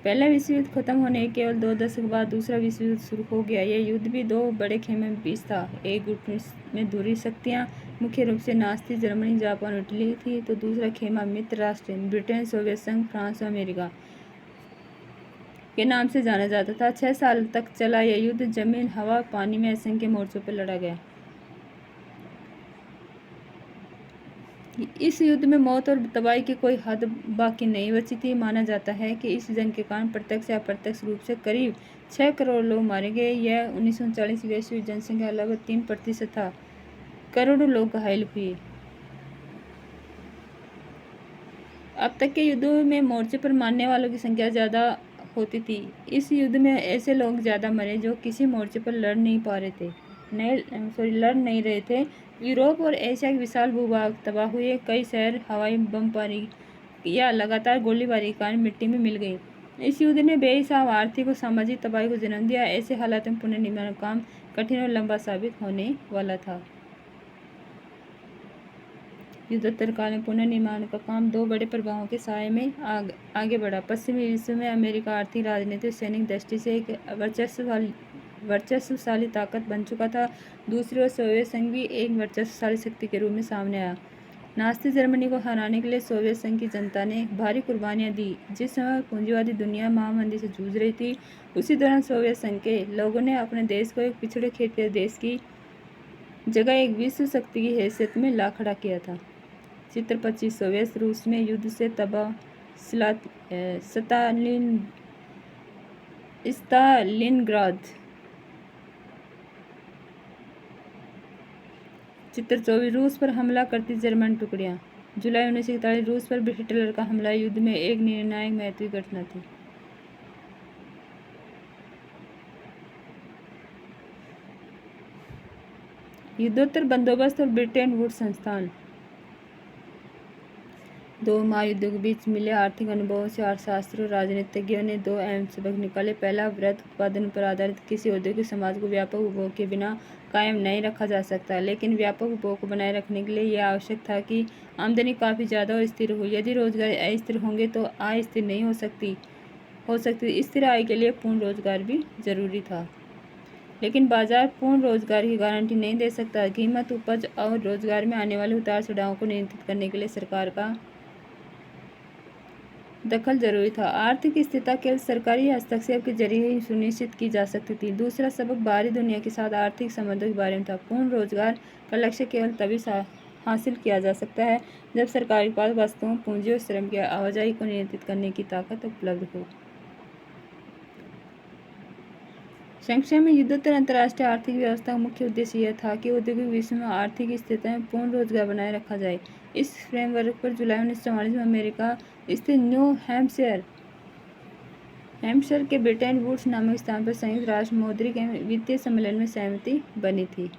पहला विश्व युद्ध खत्म होने के केवल 2 दशक बाद दूसरा विश्व युद्ध शुरू हो गया। यह युद्ध भी 2 बड़े खेमे में बीच था। एक गुट में दूसरी शक्तियां मुख्य रूप से नास्ती जर्मनी, जापान और इटली थी, तो दूसरा खेमा मित्र राष्ट्र ब्रिटेन, सोवियत संघ, फ्रांस और अमेरिका के नाम से जाना जाता था। 6 साल तक चला यह युद्ध जमीन, हवा, पानी में असंख्य मोर्चों पर लड़ा गया। इस युद्ध में मौत और तबाही की कोई हद बाकी नहीं बची थी। माना जाता है कि इस जंग के कारण प्रत्यक्ष या अप्रत्यक्ष रूप से करीब 6 करोड़ लोग मारे गए। यह 1939 वैश्विक जनसंख्या लगभग 3% था। करोड़ों लोग घायल हुए। अब तक के युद्धों में मोर्चे पर मारने वालों की संख्या ज़्यादा होती थी। इस युद्ध में ऐसे लोग ज़्यादा मरे जो किसी मोर्चे पर लड़ नहीं रहे थे। यूरोप और एशिया के विशाल भूभाग तबाह हुए। कई शहर हवाई बमबारी या लगातार गोलीबारी के कारण मिट्टी में मिल गई। इस युद्ध ने बेहिसाब आर्थिक और सामाजिक तबाही को जन्म दिया। ऐसे हालात में पुनर्निर्माण काम कठिन और लंबा साबित होने वाला था। युद्धोत्तर काल में पुनर्निर्माण का काम 2 बड़े प्रभावों के साये में आगे बढ़ा। पश्चिमी विश्व में अमेरिका आर्थिक, राजनीतिक और सैनिक दृष्टि से एक वर्चस्वशाली ताकत बन चुका था। दूसरी ओर सोवियत संघ भी एक वर्चस्वशाली शक्ति के रूप में सामने आया। नास्ती जर्मनी को हराने के लिए सोवियत संघ की जनता ने भारी कुर्बानियां दी। जिस समय पूंजीवादी दुनिया महामंदी से जूझ रही थी, उसी दौरान सोवियत संघ के लोगों ने अपने देश को एक पिछड़े क्षेत्रीय देश की जगह एक विश्व शक्ति की हैसियत में ला खड़ा किया था। चित्र 25 सोवियत रूस में युद्ध से तबाह स्टालिनग्राद। चित्र 24 रूस पर हमला करती जर्मन टुकड़ियां। जुलाई 1941 रूस पर हिटलर का हमला युद्ध में एक निर्णायक महत्व की घटना थी। युद्धोत्तर बंदोबस्त और ब्रिटेन वुड्स संस्थान। दो महायुद्धों के बीच मिले आर्थिक अनुभवों से अर्थशास्त्रियों और राजनीतिज्ञों ने दो अहम सबक निकाले। पहला, वृहत उत्पादन पर आधारित किसी औद्योगिक समाज को व्यापक उपभोग के बिना कायम नहीं रखा जा सकता, लेकिन व्यापक उपभोग को बनाए रखने के लिए यह आवश्यक था कि आमदनी काफ़ी ज़्यादा और स्थिर हो। यदि रोजगार अस्थिर होंगे तो आय स्थिर नहीं हो सकती। स्थिर आय के लिए पूर्ण रोजगार भी जरूरी था, लेकिन बाजार पूर्ण रोजगार की गारंटी नहीं दे सकता। कीमत, उपज और रोजगार में आने वाले उतार चढ़ाव को नियंत्रित करने के लिए सरकार का दखल जरूरी था। आर्थिक स्थिरता केवल सरकारी हस्तक्षेप के जरिए ही सुनिश्चित की जा सकती थी। दूसरा सबक बाहरी दुनिया के साथ आर्थिक संबंधों के बारे में था। पूर्ण रोजगार का लक्ष्य केवल तभी हासिल किया जा सकता है जब सरकार के पास वस्तुओं, पूंजी और श्रम की आवाजाही को नियंत्रित करने की ताकत उपलब्ध हो। संक्षेप में, युद्धोत्तर अंतर्राष्ट्रीय आर्थिक व्यवस्था का मुख्य उद्देश्य यह था कि औद्योगिक विश्व में आर्थिक स्थिरता में पूर्ण रोजगार बनाए रखा जाए। इस फ्रेमवर्क पर जुलाई 1944 में अमेरिका स्थित न्यू हैम्पशायर के ब्रिटेन वुड्स नामक स्थान पर संयुक्त राष्ट्र मौद्रिक एवं वित्तीय सम्मेलन में सहमति बनी थी।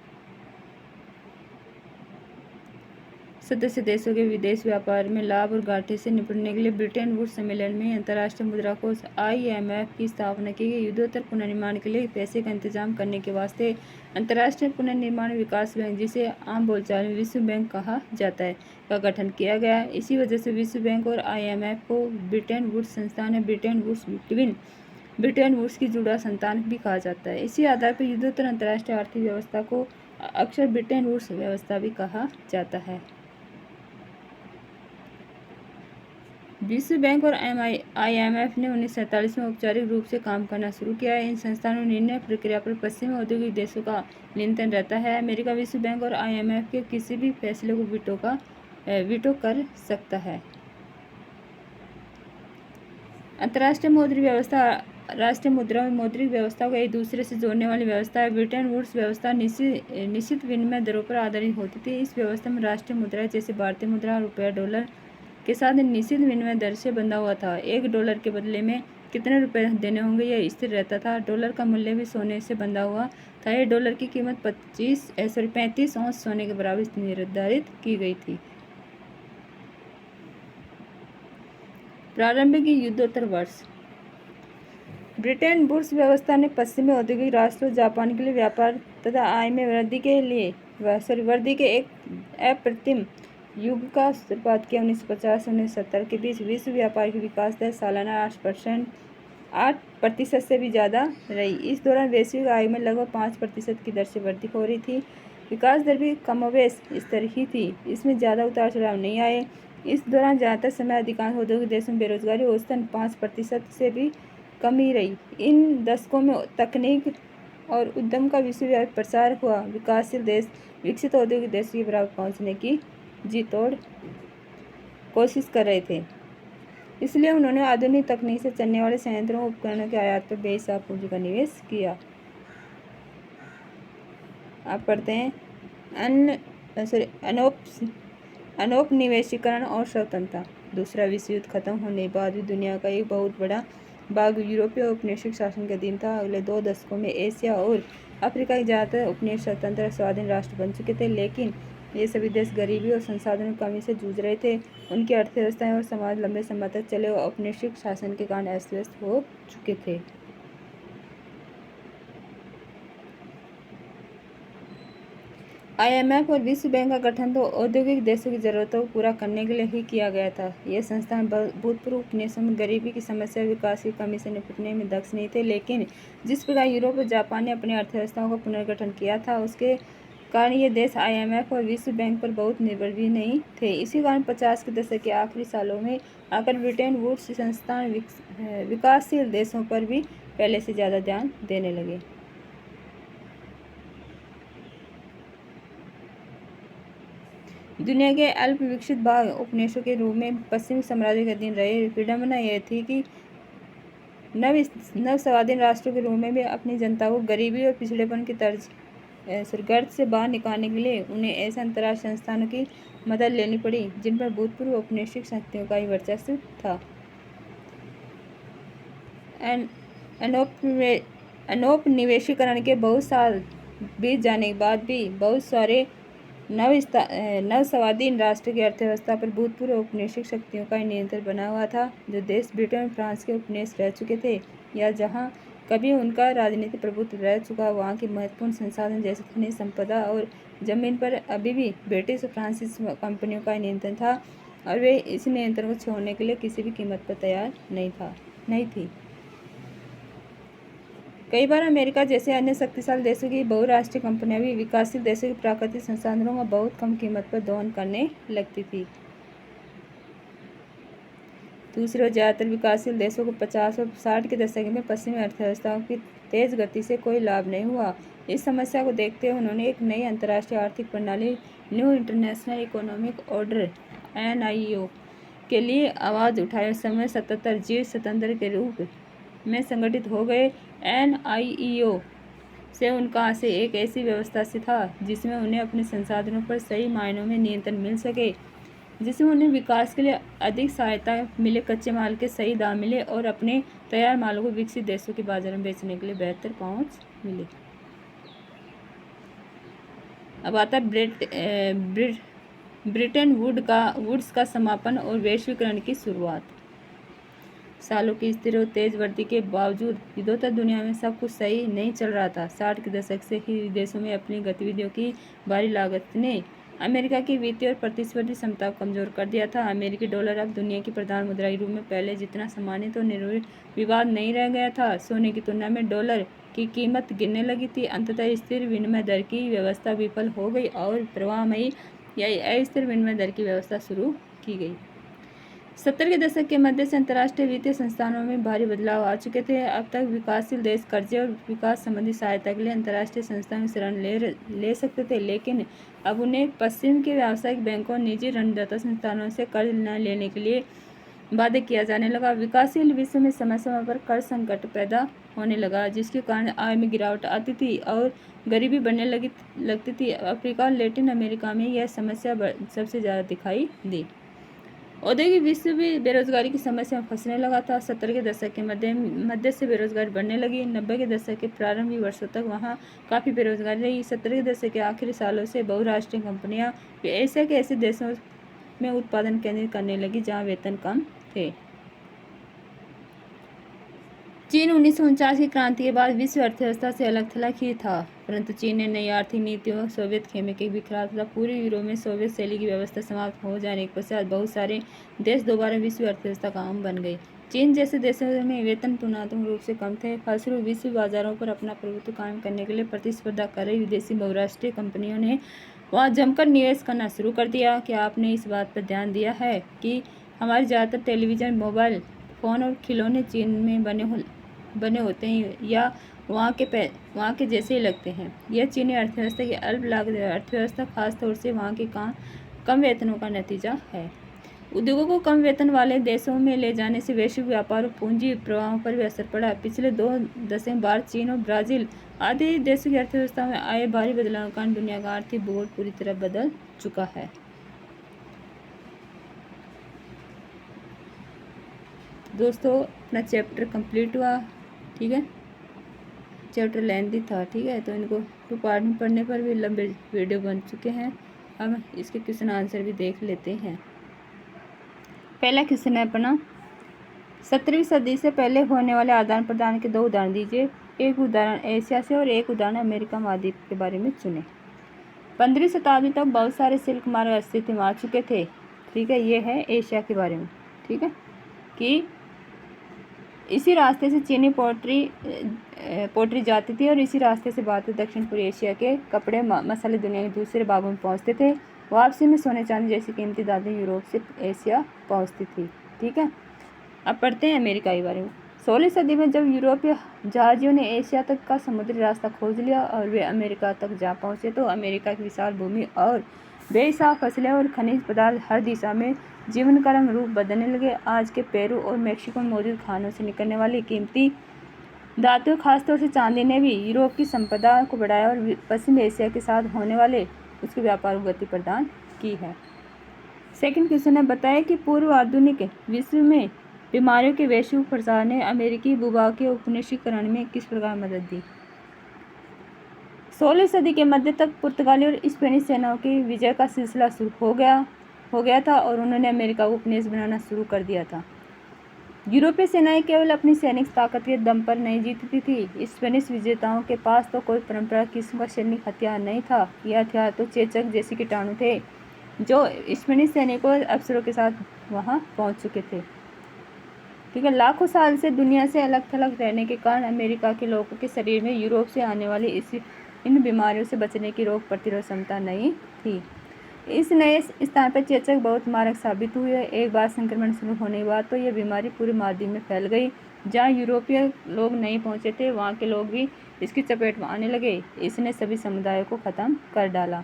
सदस्य देशों के विदेश व्यापार में लाभ और घाटे से निपटने के लिए ब्रिटेन वुड्स सम्मेलन में अंतर्राष्ट्रीय मुद्रा कोष IMF की स्थापना की गई। युद्धोत्तर पुनर्निर्माण के लिए पैसे का इंतजाम करने के वास्ते अंतर्राष्ट्रीय पुनर्निर्माण विकास बैंक, जिसे आम बोलचाल में विश्व बैंक कहा जाता है, का गठन किया गया। इसी वजह से विश्व बैंक और IMF को ब्रिटेन वुड्स संस्थान या ब्रिटेन वुड्स की जुड़ा संतान भी कहा जाता है। इसी आधार पर युद्धोत्तर अंतर्राष्ट्रीय आर्थिक व्यवस्था को अक्सर ब्रिटेन वुड्स व्यवस्था भी कहा जाता है। विश्व बैंक और IMF ने 1947 में औपचारिक रूप से काम करना शुरू किया। इन संस्थानों में निर्णय प्रक्रिया पर पश्चिमी औद्योगिक देशों का नियंत्रण रहता है। अमेरिका विश्व बैंक और IMF के किसी भी फैसले को वीटो कर सकता है। अंतर्राष्ट्रीय मौद्रिक व्यवस्था राष्ट्रीय मुद्रा और मौद्रिक व्यवस्था को एक दूसरे से जोड़ने वाली व्यवस्था है। ब्रिटेन वुड्स व्यवस्था निश्चित विनिमय दरों पर आधारित होती थी। इस व्यवस्था में राष्ट्रीय मुद्रा जैसे भारतीय मुद्रा, रुपया, डॉलर के साथ निश्चित विनिमय दर से बंधा हुआ था। $1 के बदले में कितने रुपए देने होंगे यह स्थिर रहता था। डॉलर का मूल्य भी सोने से बंधा हुआ था। $1 की कीमत 35 औंस सोने के बराबर निर्धारित की गई थी। प्रारंभिक युद्धोत्तर वर्ष। ब्रिटेन वुड्स व्यवस्था ने पश्चिमी औद्योगिक राष्ट्रों जापान के लिए व्यापार तथा आय में वृद्धि के एक अप्रतिम युग का शुरुआत किया। 1950 से 1970 के बीच विश्व व्यापार की विकास दर सालाना 8% से भी ज़्यादा रही। इस दौरान वैश्विक आय में लगभग 5% की दर से वृद्धि हो रही थी। विकास दर भी कमोबेश स्तर ही थी, इसमें ज़्यादा उतार चढ़ाव नहीं आए। इस दौरान ज़्यादातर समय अधिकांश औद्योगिक देशों में बेरोजगारी औसतन 5% से भी कम ही रही। इन दशकों में तकनीक और उद्यम का विश्वव्यापी प्रसार हुआ। विकासशील देश विकसित औद्योगिक देशों के बराबर पहुंचने की जी तोड़ कोशिश कर रहे थे, इसलिए उन्होंने आधुनिक तकनीक से चलने वाले संयंत्रों और उपकरणों के आयात पर बेहिसाब पूंजी का निवेश किया। आप पढ़ते हैं अनौपनिवेशीकरण और स्वतंत्रता। दूसरा विश्व युद्ध खत्म होने के बाद भी दुनिया का एक बहुत बड़ा भाग यूरोपीय औपनिवेशिक शासन के अधीन था। अगले 2 दशकों में एशिया और अफ्रीका के ज़्यादातर उपनिवेश स्वतंत्र स्वाधीन राष्ट्र बन चुके थे, लेकिन ये सभी देश गरीबी और संसाधनों की कमी से जूझ रहे थे। उनकी अर्थव्यवस्थाएं और समाज लंबे समय तक चले औपनिवेशिक शासन के कारण अस्त व्यस्त हो चुके थे। IMF और विश्व बैंक का गठन तो औद्योगिक देशों की जरूरतों को पूरा करने के लिए ही किया गया था। ये संस्थान भूतपूर्व उपनिवेशों में गरीबी की समस्या, विकास की कमी से निपटने में दक्ष नहीं थे, लेकिन जिस प्रकार यूरोप और जापान ने अपनी अर्थव्यवस्थाओं का पुनर्गठन किया था, उसके कारण ये देश IMF और विश्व बैंक पर बहुत निर्भर भी नहीं थे। इसी कारण 50 के दशक के आखिरी सालों में आकर ब्रिटेन वुड्स संस्थान विकासशील देशों पर भी पहले से ज़्यादा ध्यान देने लगे। दुनिया के अल्प विकसित भाग उपनिवेशों के रूप में पश्चिमी साम्राज्य के अधीन रहे। विडंबना यह थी कि नव स्वाधीन राष्ट्रों के रूप में भी अपनी जनता को गरीबी और पिछड़ेपन की गर्त से बाहर निकालने के लिए उन्हें ऐसे अंतर्राष्ट्रीय संस्थानों की मदद लेनी पड़ी जिन पर भूतपूर्व औपनिवेशिक शक्तियों का ही वर्चस्व था। अनौपनिवेशीकरण के बहुत साल बीत जाने के बाद भी बहुत सारे नव स्वाधीन राष्ट्र की अर्थव्यवस्था पर भूतपूर्व औपनिवेशिक शक्तियों का नियंत्रण बना हुआ था। जो देश ब्रिटेन और फ्रांस के उपनिवेश रह चुके थे या जहां कभी उनका राजनीतिक प्रभुत्व रह चुका, वहां की महत्वपूर्ण संसाधन जैसे खनिज संपदा और जमीन पर अभी भी ब्रिटिश और फ्रांसीसी कंपनियों का नियंत्रण था और वे इस नियंत्रण को छोड़ने के लिए किसी भी कीमत पर तैयार नहीं थी। कई बार अमेरिका जैसे अन्य शक्तिशाली देशों की बहुराष्ट्रीय कंपनियां भी विकासशील देशों के प्राकृतिक संसाधनों का बहुत कम कीमत पर दोहन करने लगती थी। दूसरी ओर ज़्यादातर विकासशील देशों को 50 और 60 के दशक में पश्चिमी अर्थव्यवस्थाओं की तेज गति से कोई लाभ नहीं हुआ। इस समस्या को देखते हुए उन्होंने एक नई अंतर्राष्ट्रीय आर्थिक प्रणाली new international economic order NIO के लिए आवाज़ उठाई और समय 77 G77 के रूप में संगठित हो गए। NIO से उनका आशय एक ऐसी व्यवस्था से था जिसमें उन्हें अपने संसाधनों पर सही मायनों में नियंत्रण मिल सके, जिसमें उन्हें विकास के लिए अधिक सहायता मिले, कच्चे माल के सही दाम मिले और अपने तैयार मालों को विकसित देशों के बाजार में बेचने के लिए बेहतर पहुंच मिले। अब आता ब्रिटेन वुड्स का समापन और वैश्वीकरण की शुरुआत। सालों की स्थिर और तेज वृद्धि के बावजूद युद्धोत्तर दुनिया में सब कुछ सही नहीं चल रहा था। 60 के दशक से ही विदेशों में अपनी गतिविधियों की भारी लागत ने अमेरिका की वित्तीय और प्रतिस्पर्धी क्षमता को कमजोर कर दिया था। अमेरिकी डॉलर अब दुनिया की प्रधान मुद्रा के रूप में पहले जितना सम्मानित और निर्विवाद नहीं रह गया था। सोने की तुलना में डॉलर की कीमत गिरने लगी थी। अंततः स्थिर विनिमय दर की व्यवस्था विफल हो गई और प्रवाहमयी या अस्थिर विनिमय दर की व्यवस्था शुरू की गई। 70 के दशक के मध्य से अंतर्राष्ट्रीय वित्तीय संस्थानों में भारी बदलाव आ चुके थे। अब तक विकासशील देश कर्जे और विकास संबंधी सहायता के लिए अंतर्राष्ट्रीय संस्थाओं में शरण ले सकते थे, लेकिन अब उन्हें पश्चिम के व्यावसायिक बैंकों और निजी ऋणदाता संस्थानों से कर्ज न लेने के लिए बाध्य किया जाने लगा। विकासशील विश्व में समय समय पर कर्ज संकट पैदा होने लगा, जिसके कारण आय में गिरावट आती थी और गरीबी बढ़ने लगती थी। अफ्रीका और लैटिन अमेरिका में यह समस्या सबसे ज़्यादा दिखाई दी। औद्योगिक विश्व भी बेरोजगारी की समस्या में फंसने लगा था। 70 के दशक के मध्य से बेरोजगारी बढ़ने लगी। 90 के दशक के प्रारंभिक वर्षों तक वहाँ काफ़ी बेरोजगारी रही। 70 के दशक के आखिरी सालों से बहुराष्ट्रीय कंपनियां एशिया के ऐसे देशों में उत्पादन केंद्रित करने लगी जहाँ वेतन कम थे। चीन 1949 की क्रांति के बाद विश्व अर्थव्यवस्था से अलग थलग ही था, परंतु चीन ने नई आर्थिक नीतियों, सोवियत खेमे के बिखराव तथा पूरे यूरोप में सोवियत शैली की व्यवस्था समाप्त हो जाने के पश्चात बहुत सारे देश दोबारा विश्व अर्थव्यवस्था का अंग बन गए। चीन जैसे देशों में वेतन तुलनात्मक रूप से कम थे। फलस्वरूप विश्व बाजारों पर अपना प्रभुत्व कायम करने के लिए प्रतिस्पर्धा कर रही विदेशी बहुराष्ट्रीय कंपनियों ने वहाँ जमकर निवेश करना शुरू कर दिया। क्या आपने इस बात पर ध्यान दिया है कि हमारे ज़्यादातर टेलीविज़न, मोबाइल फ़ोन और खिलौने चीन में बने होते हैं या वहाँ के जैसे ही लगते हैं? यह चीनी अर्थव्यवस्था की अल्प लागत अर्थव्यवस्था खासतौर से वहाँ के कम वेतनों का नतीजा है। उद्योगों को कम वेतन वाले देशों में ले जाने से वैश्विक व्यापार और पूंजी प्रवाहों पर भी असर पड़ा। पिछले 2 दशक बाद चीन और ब्राज़ील आदि देशों की अर्थव्यवस्था में आए भारी बदलाव के कारण दुनिया का आर्थिक भूगोल पूरी तरह बदल चुका है। दोस्तों, अपना चैप्टर कंप्लीट हुआ, ठीक है। चैप्टर लेंथी था, ठीक है, तो इनको 2 पार्ट में पढ़ने पर भी लंबे वीडियो बन चुके हैं। अब इसके क्वेश्चन आंसर भी देख लेते हैं। पहला क्वेश्चन है अपना, 17वीं सदी से पहले होने वाले आदान प्रदान के 2 उदाहरण दीजिए। एक उदाहरण एशिया से और एक उदाहरण अमेरिका महाद्वीप के बारे में चुनें। 15वीं शताब्दी तक बहुत सारे सिल्क मार्ग अस्तित्व में आ चुके थे, ठीक है। ये है एशिया के बारे में, ठीक है, कि इसी रास्ते से चीनी पोट्री जाती थी और इसी रास्ते से भारत दक्षिण पूर्व एशिया के कपड़े मसाले दुनिया के दूसरे भागों में पहुंचते थे। वापसी में सोने चांदी जैसी कीमती धातुएं यूरोप से एशिया पहुंचती थी। ठीक है, अब पढ़ते हैं अमेरिका के बारे में। 16वीं सदी में जब यूरोपीय जहाजियों ने एशिया तक का समुद्री रास्ता खोज लिया और वे अमेरिका तक जा पहुंचे तो अमेरिका की विशाल भूमि और बेहिसाब फसलें और खनिज पदार्थ हर दिशा में जीवन का रंग रूप बदलने लगे। आज के पेरू और मेक्सिको में मौजूद खानों से निकलने वाली कीमती धातुएं, खासतौर से चांदी, ने भी यूरोप की संपदा को बढ़ाया और पश्चिम एशिया के साथ होने वाले उसके व्यापार को गति प्रदान की है। सेकंड क्वेश्चन है, बताया कि पूर्व आधुनिक विश्व में बीमारियों के वैश्विक प्रसार ने अमेरिकी भूभाग के उपनिवेशीकरण में किस प्रकार मदद दी। 16वीं सदी के मध्य तक पुर्तगाली और स्पेनिश सेनाओं की विजय का सिलसिला शुरू हो गया था और उन्होंने अमेरिका को उपनिवेश बनाना शुरू कर दिया था। यूरोपीय सेनाएं केवल अपनी सैनिक ताकत के दम पर नहीं जीतती थी। स्पेनिश विजेताओं के पास तो कोई परंपरागत किस्म का सैनिक हथियार नहीं था। यह हथियार तो चेचक जैसे कीटाणु थे जो स्पेनिश सैनिकों और अफसरों के साथ वहां पहुंच चुके थे। ठीक है, लाखों साल से दुनिया से अलग थलग रहने के कारण अमेरिका के लोगों के शरीर में यूरोप से आने वाली इन बीमारियों से बचने की रोग प्रतिरोध क्षमता नहीं थी। इस नए स्थान पर चेचक बहुत मारक साबित हुई है। एक बार संक्रमण शुरू होने के बाद तो यह बीमारी पूरे महाद्वीप में फैल गई। जहाँ यूरोपीय लोग नहीं पहुँचे थे वहाँ के लोग भी इसकी चपेट में आने लगे। इसने सभी समुदायों को ख़त्म कर डाला।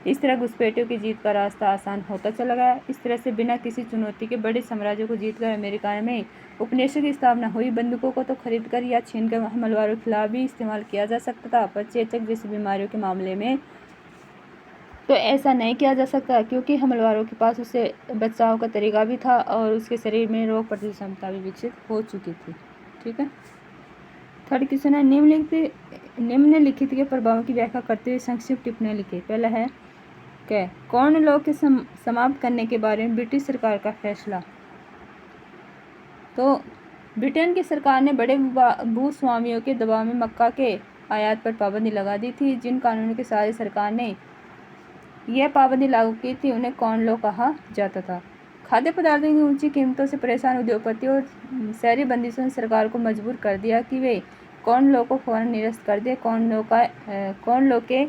इस तरह घुसपैठियों की जीत का रास्ता आसान होता चला गया। इस तरह से बिना किसी चुनौती के बड़े साम्राज्यों को जीतकर अमेरिका में उपनिवेशों की स्थापना हुई। बंदूकों को तो खरीदकर या छीनकर हमलावरों के खिलाफ भी इस्तेमाल किया जा सकता था, पर चेचक जैसी बीमारियों के मामले में तो ऐसा नहीं किया जा सकता, क्योंकि हमलावरों के पास उससे बचाव का तरीका भी था और उसके शरीर में रोग प्रतिरोधक क्षमता भी विकसित हो चुकी थी। ठीक है, थर्ड क्वेश्चन है, निम्नलिखित के प्रभावों की व्याख्या करते हुए संक्षिप्त टिप्पणी लिखिए। पहला है क्या कौन लॉ के समाप्त करने के बारे में ब्रिटिश सरकार का फैसला। तो ब्रिटेन की सरकार ने बड़े भूस्वामियों के दबाव में मक्का के आयात पर पाबंदी लगा दी थी। जिन कानूनों के साथ सरकार ने यह पाबंदी लागू की थी उन्हें कॉर्न लॉ कहा जाता था। खाद्य पदार्थों की ऊंची कीमतों से परेशान उद्योगपतियों और शहरी बंदिशों ने सरकार को मजबूर कर दिया कि वे कॉर्न लॉ को फौरन निरस्त कर दे। कॉर्न लॉ के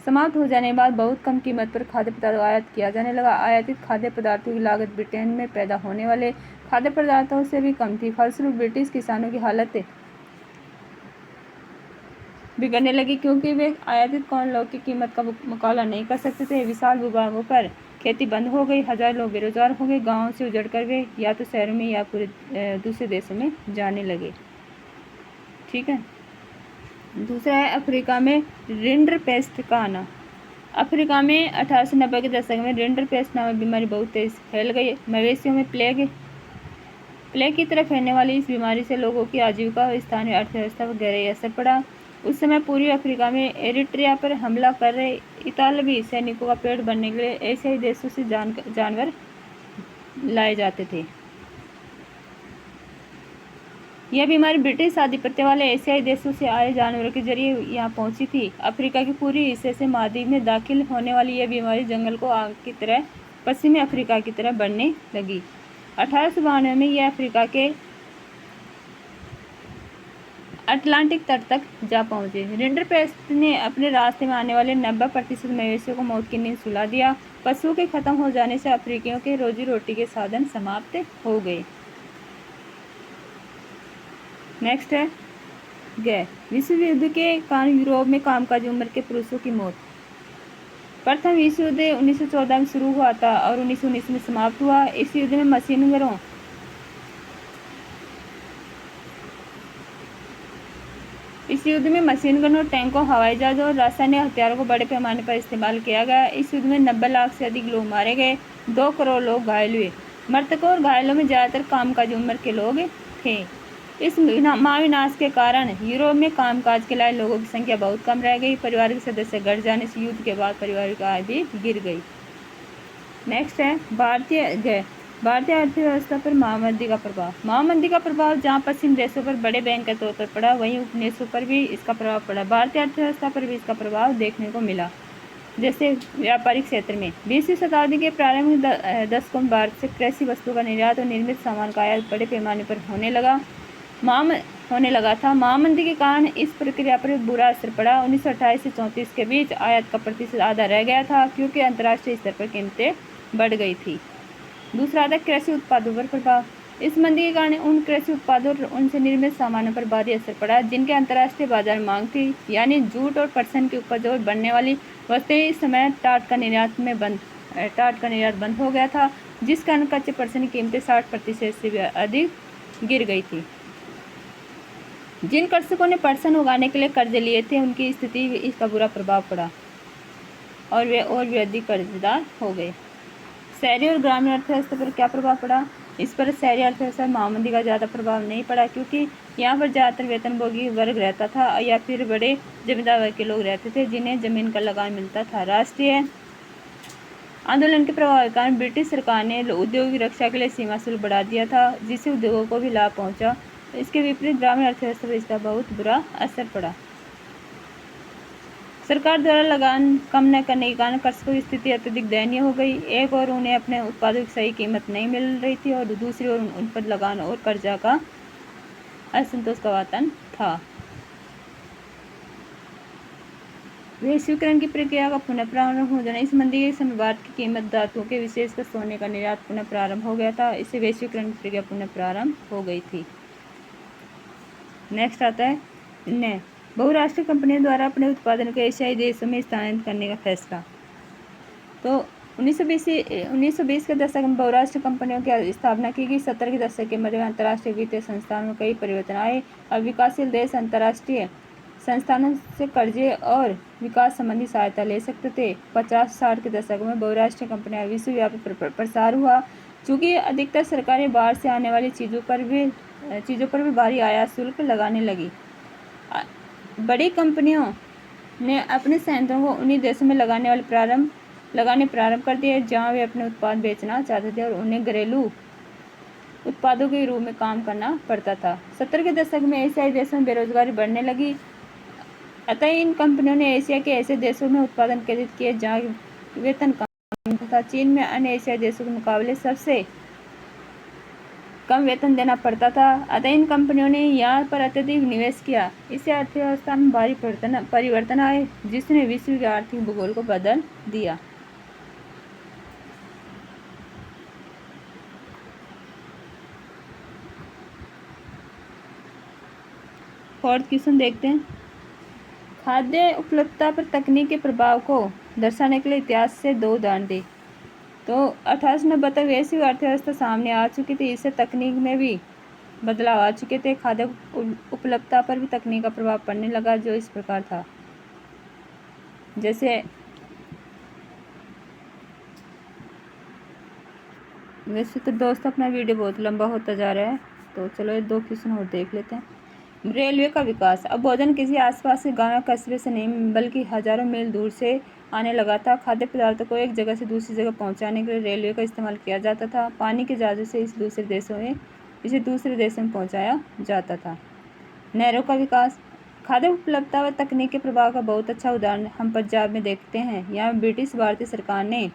समाप्त हो जाने के बाद बहुत कम कीमत पर खाद्य पदार्थ आयात किया जाने लगा। आयातित खाद्य पदार्थों की लागत ब्रिटेन में पैदा होने वाले खाद्य पदार्थों से भी कम थी। फलस्वरूप ब्रिटिश किसानों की हालत बिगड़ने लगी, क्योंकि वे आयातित कॉर्न लॉ की कीमत का मुकाबला नहीं कर सकते थे। विशाल भूभागों पर खेती बंद हो गई, हजार लोग बेरोजगार हो गए। गाँव से उजड़कर वे या तो शहरों में या पूरे दूसरे देशों में जाने लगे। ठीक है, दूसरा है अफ्रीका में रिंडरपेस्ट का आना। अफ्रीका में 1890 के दशक में रिंडरपेस्ट नामक बीमारी बहुत तेज फैल गई। मवेशियों में प्लेग की तरह फैलने वाली इस बीमारी से लोगों की आजीविका और स्थानीय अर्थव्यवस्था पर गहरा असर पड़ा। उस समय पूर्वी अफ्रीका में एरिट्रिया पर हमला कर रहे इतालवी सैनिकों का पेट भरने के लिए एशियाई देशों से जानवर लाए जाते थे। यह बीमारी ब्रिटिश आधिपत्य वाले एशियाई देशों से आए जानवरों के जरिए यहाँ पहुंची थी। अफ्रीका के पूर्वी हिस्से से महाद्वीप में दाखिल होने वाली यह बीमारी जंगल को आग की तरह पश्चिमी अफ्रीका की तरह बढ़ने लगी। 1892 में यह अफ्रीका के अटलांटिक तट तक जा पहुंचे। रिंडरपेस्ट ने अपने रास्ते में आने वाले 90% मवेशियों को मौत की नींद सुला दिया। पशुओं के खत्म हो जाने से अफ्रीकियों के रोजी रोटी के साधन समाप्त हो गए। नेक्स्ट है विश्व युद्ध के कारण यूरोप में कामकाजी उम्र के पुरुषों की मौत। प्रथम विश्व युद्ध 1914 में शुरू हुआ था और 1919 में समाप्त हुआ। इस युद्ध में मशीन गनों, टैंकों, हवाई जहाजों और रासायनिक हथियारों को बड़े पैमाने पर इस्तेमाल किया गया। इस युद्ध में 90 लाख से अधिक लोग मारे गए, 2 करोड़ लोग घायल हुए। मृतकों और घायलों में ज़्यादातर कामकाजी उम्र के लोग थे। इस महाविनाश के कारण यूरोप में कामकाज के लायक लोगों की संख्या बहुत कम रह गई। परिवार के सदस्य घट जाने से युद्ध के बाद परिवार की आय भी गिर गई। नेक्स्ट है भारतीय अर्थव्यवस्था पर महामंदी का प्रभाव। महामंदी का प्रभाव जहां पश्चिम देशों पर बड़े बैंक के तौर पर पड़ा, वहीं उपनिवेशों पर भी इसका प्रभाव पड़ा। भारतीय अर्थव्यवस्था पर भी इसका प्रभाव देखने को मिला। जैसे व्यापारिक क्षेत्र में 20वीं शताब्दी के प्रारंभिक दशकों में भारत से कृषि वस्तुओं का निर्यात और निर्मित सामान का आयात बड़े पैमाने पर होने लगा था। महामंदी के कारण इस प्रक्रिया पर बुरा असर पड़ा। 1928 से 34 के बीच आयात का प्रतिशत आधा रह गया था, क्योंकि अंतर्राष्ट्रीय स्तर पर कीमतें बढ़ गई थी। दूसरा था कृषि उत्पादों पर प्रभाव। इस मंदी के कारण उन कृषि उत्पादों और उनसे निर्मित सामानों पर भारी असर पड़ा जिनके अंतर्राष्ट्रीय बाजार में मांग थी, यानी जूट और पटसन की उपज और बनने वाली वस्तुएं। इस समय टाट का निर्यात बंद हो गया था, जिस कारण कच्चे पटसन की कीमतें 60% से भी अधिक गिर गई थी। जिन कृषकों ने पटसन उगाने के लिए कर्ज लिए थे, उनकी स्थिति इसका बुरा प्रभाव पड़ा और वे और भी अधिक कर्जदार हो गए। शहरी और ग्रामीण अर्थव्यवस्था पर क्या प्रभाव पड़ा? इस पर शहरी अर्थव्यवस्था महामंदी का ज़्यादा प्रभाव नहीं पड़ा, क्योंकि यहाँ पर ज़्यादातर वेतनभोगी वर्ग रहता था या फिर बड़े जमींदार वर्ग के लोग रहते थे, जिन्हें जमीन का लगान मिलता था। राष्ट्रीय आंदोलन के प्रभाव के कारण ब्रिटिश सरकार ने उद्योग की रक्षा के लिए सीमा शुल्क बढ़ा दिया था, जिससे उद्योगों को भी लाभ पहुंचा। इसके विपरीत ग्रामीण अर्थव्यवस्था पर इसका बहुत बुरा असर पड़ा। सरकार द्वारा लगान कम न करने के कारण कृषकों की स्थिति अत्यधिक दयनीय हो गई। एक और उन्हें अपने उत्पादों की सही कीमत नहीं मिल रही थी और दूसरी ओर उन पर लगान और कर्जा का असंतोष का वातावरण था। वैश्वीकरण की प्रक्रिया का पुनः प्रारंभ हो जाना। इस मंदी के समय भारत की कीमत धातुओं के विशेषकर सोने का निर्यात पुनः प्रारंभ हो गया था। इससे वैश्वीकरण की प्रक्रिया पुनः प्रारंभ हो गई थी। नेक्स्ट आता है निर्णय। बहुराष्ट्रीय कंपनियों द्वारा अपने उत्पादन को एशियाई देशों में स्थानांतरित करने का फैसला। तो 1920 के दशक में बहुराष्ट्रीय कंपनियों की स्थापना की गई। 70 के दशक के मध्य में अंतर्राष्ट्रीय वित्तीय संस्थानों में कई परिवर्तन आए। अब विकासशील देश अंतर्राष्ट्रीय संस्थानों से कर्जे और विकास संबंधी सहायता ले सकते थे। 50-60 के दशक में बहुराष्ट्रीय कंपनियां विश्वव्यापी प्रसार हुआ। चूँकि अधिकतर सरकारें बाहर से आने वाली चीज़ों पर भी भारी आयात शुल्क लगाने लगी। बड़ी कंपनियों ने अपने संयंत्रों को उन्हीं देशों में लगाने प्रारंभ कर दिए जहां वे अपने उत्पाद बेचना चाहते थे और उन्हें घरेलू उत्पादों के रूप में काम करना पड़ता था। 70 के दशक में एशियाई देशों में बेरोजगारी बढ़ने लगी, अतः इन कंपनियों ने एशिया के ऐसे देशों में उत्पादन केंद्रित किए जहां वेतन कम था। चीन में अन्य एशियाई देशों के मुकाबले सबसे कम वेतन देना पड़ता था, अतः इन कंपनियों ने यहाँ पर अत्यधिक निवेश किया। इससे अर्थव्यवस्था में भारी परिवर्तन आए, जिसने विश्व के आर्थिक भूगोल को बदल दिया। फोर्थ क्वेश्चन देखते हैं। खाद्य उपलब्धता पर तकनीक के प्रभाव को दर्शाने के लिए इतिहास से 2 उदाहरण दें। तो 1890 तक वैश्विक अर्थव्यवस्था सामने आ चुकी थी। इससे तकनीक में भी बदलाव आ चुके थे। खाद्य उपलब्धता पर भी तकनीक का प्रभाव पड़ने लगा, जो इस प्रकार था। जैसे वैसे तो दोस्तों अपना वीडियो बहुत लंबा होता जा रहा है, तो चलो ये 2 क्वेश्चन और देख लेते हैं। रेलवे का विकास। अब भोजन किसी आसपास के गांव या कस्बे से नहीं बल्कि हजारों मील दूर से आने लगा था। खाद्य पदार्थों को एक जगह से दूसरी जगह पहुंचाने के लिए रेलवे का इस्तेमाल किया जाता था। पानी के जहाज़ों से इसे दूसरे देशों में पहुंचाया जाता था। नहरों का विकास। खाद्य उपलब्धता व तकनीक के प्रभाव का बहुत अच्छा उदाहरण हम पंजाब में देखते हैं। यहाँ ब्रिटिश भारतीय सरकार ने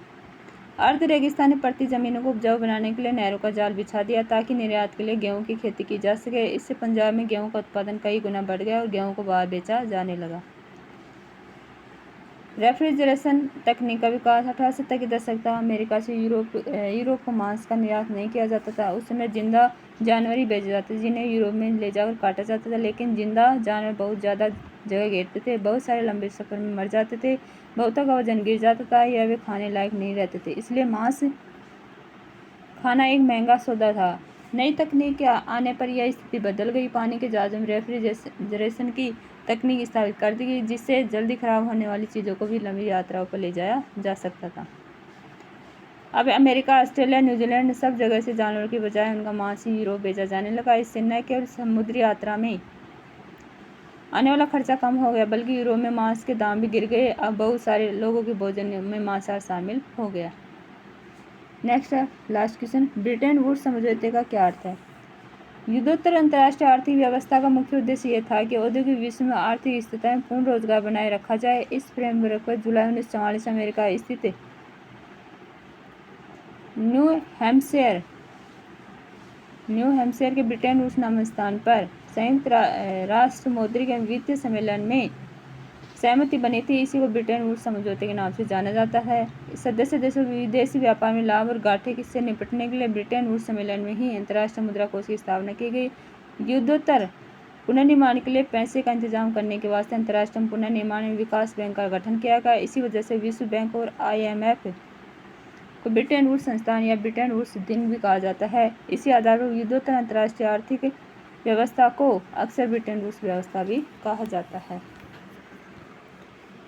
अर्ध रेगिस्तानी पड़ती जमीनों को उपजाऊ बनाने के लिए नहरों का जाल बिछा दिया, ताकि निर्यात के लिए गेहूं की खेती की जा सके। इससे पंजाब में गेहूं का उत्पादन कई गुना बढ़ गया और गेहूं को बाहर बेचा जाने लगा। रेफ्रिजरेशन तकनीक का विकास। 1870 के दशक तक अमेरिका से यूरोप को मांस का निर्यात नहीं किया जाता था। उस समय जिंदा जानवर ही बेचे जाते थे, जिन्हें यूरोप में ले जाकर काटा जाता था। लेकिन जिंदा जानवर बहुत ज़्यादा जगह घेरते थे, बहुत सारे लंबे सफ़र में मर जाते थे, बहुतों का वजन गिर जाता था या वे खाने लायक नहीं रहते थे। इसलिए मांस खाना एक महंगा सौदा था। नई तकनीक के आने पर यह स्थिति बदल गई। पानी के जहाज़ों में रेफ्रिजरेशन की तकनीक स्थापित कर दी गई, जिससे जल्दी खराब होने वाली चीज़ों को भी लंबी यात्राओं पर ले जाया जा सकता था। अब अमेरिका, ऑस्ट्रेलिया, न्यूजीलैंड सब जगह से जानवरों की बजाय उनका मांस ही यूरोप भेजा जाने लगा। इससे न केवल समुद्री यात्रा में आने वाला खर्चा कम हो गया, बल्कि यूरोप में मांस के दाम भी गिर गए। अब बहुत सारे लोगों के भोजन में मांसाहार शामिल हो गया। नेक्स्ट है लास्ट क्वेश्चन। ब्रिटेन वुड्स समझौते का क्या अर्थ है? युद्धोत्तर अंतर्राष्ट्रीय आर्थिक व्यवस्था का मुख्य उद्देश्य यह था कि औद्योगिक विश्व में आर्थिक स्थिरता में पूर्ण रोजगार बनाए रखा जाए। इस फ्रेमवर्क पर जुलाई 1944 अमेरिका स्थित न्यू हैम्पशायर के ब्रिटेन वुड्स नामक स्थान पर संयुक्त राष्ट्र मौद्रिक एवं वित्तीय सम्मेलन में सहमति बनी थी। इसी को ब्रिटेन वुड्स समझौते के नाम से जाना जाता है। सदस्य देशों के विदेशी व्यापार में लाभ और घाटे से निपटने के लिए ब्रिटेन वुड्स सम्मेलन में ही अंतर्राष्ट्रीय मुद्रा कोष की स्थापना की गई। युद्धोत्तर पुनर्निर्माण के लिए पैसे का इंतजाम करने के वास्ते अंतर्राष्ट्रीय पुनर्निर्माण एवं विकास बैंक का गठन किया गया। इसी वजह से विश्व बैंक और IMF को ब्रिटेन वुड्स संस्थान या ब्रिटेन वुड्स दिन भी कहा जाता है। इसी आधार पर युद्धोत्तर अंतर्राष्ट्रीय आर्थिक व्यवस्था को अक्सर ब्रिटेन वुड्स व्यवस्था भी कहा जाता है।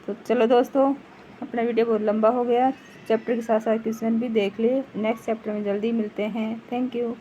तो चलो दोस्तों, अपना वीडियो बहुत लंबा हो गया। चैप्टर के साथ साथ क्वेश्चन भी देख लिए। नेक्स्ट चैप्टर में जल्दी मिलते हैं। Thank you.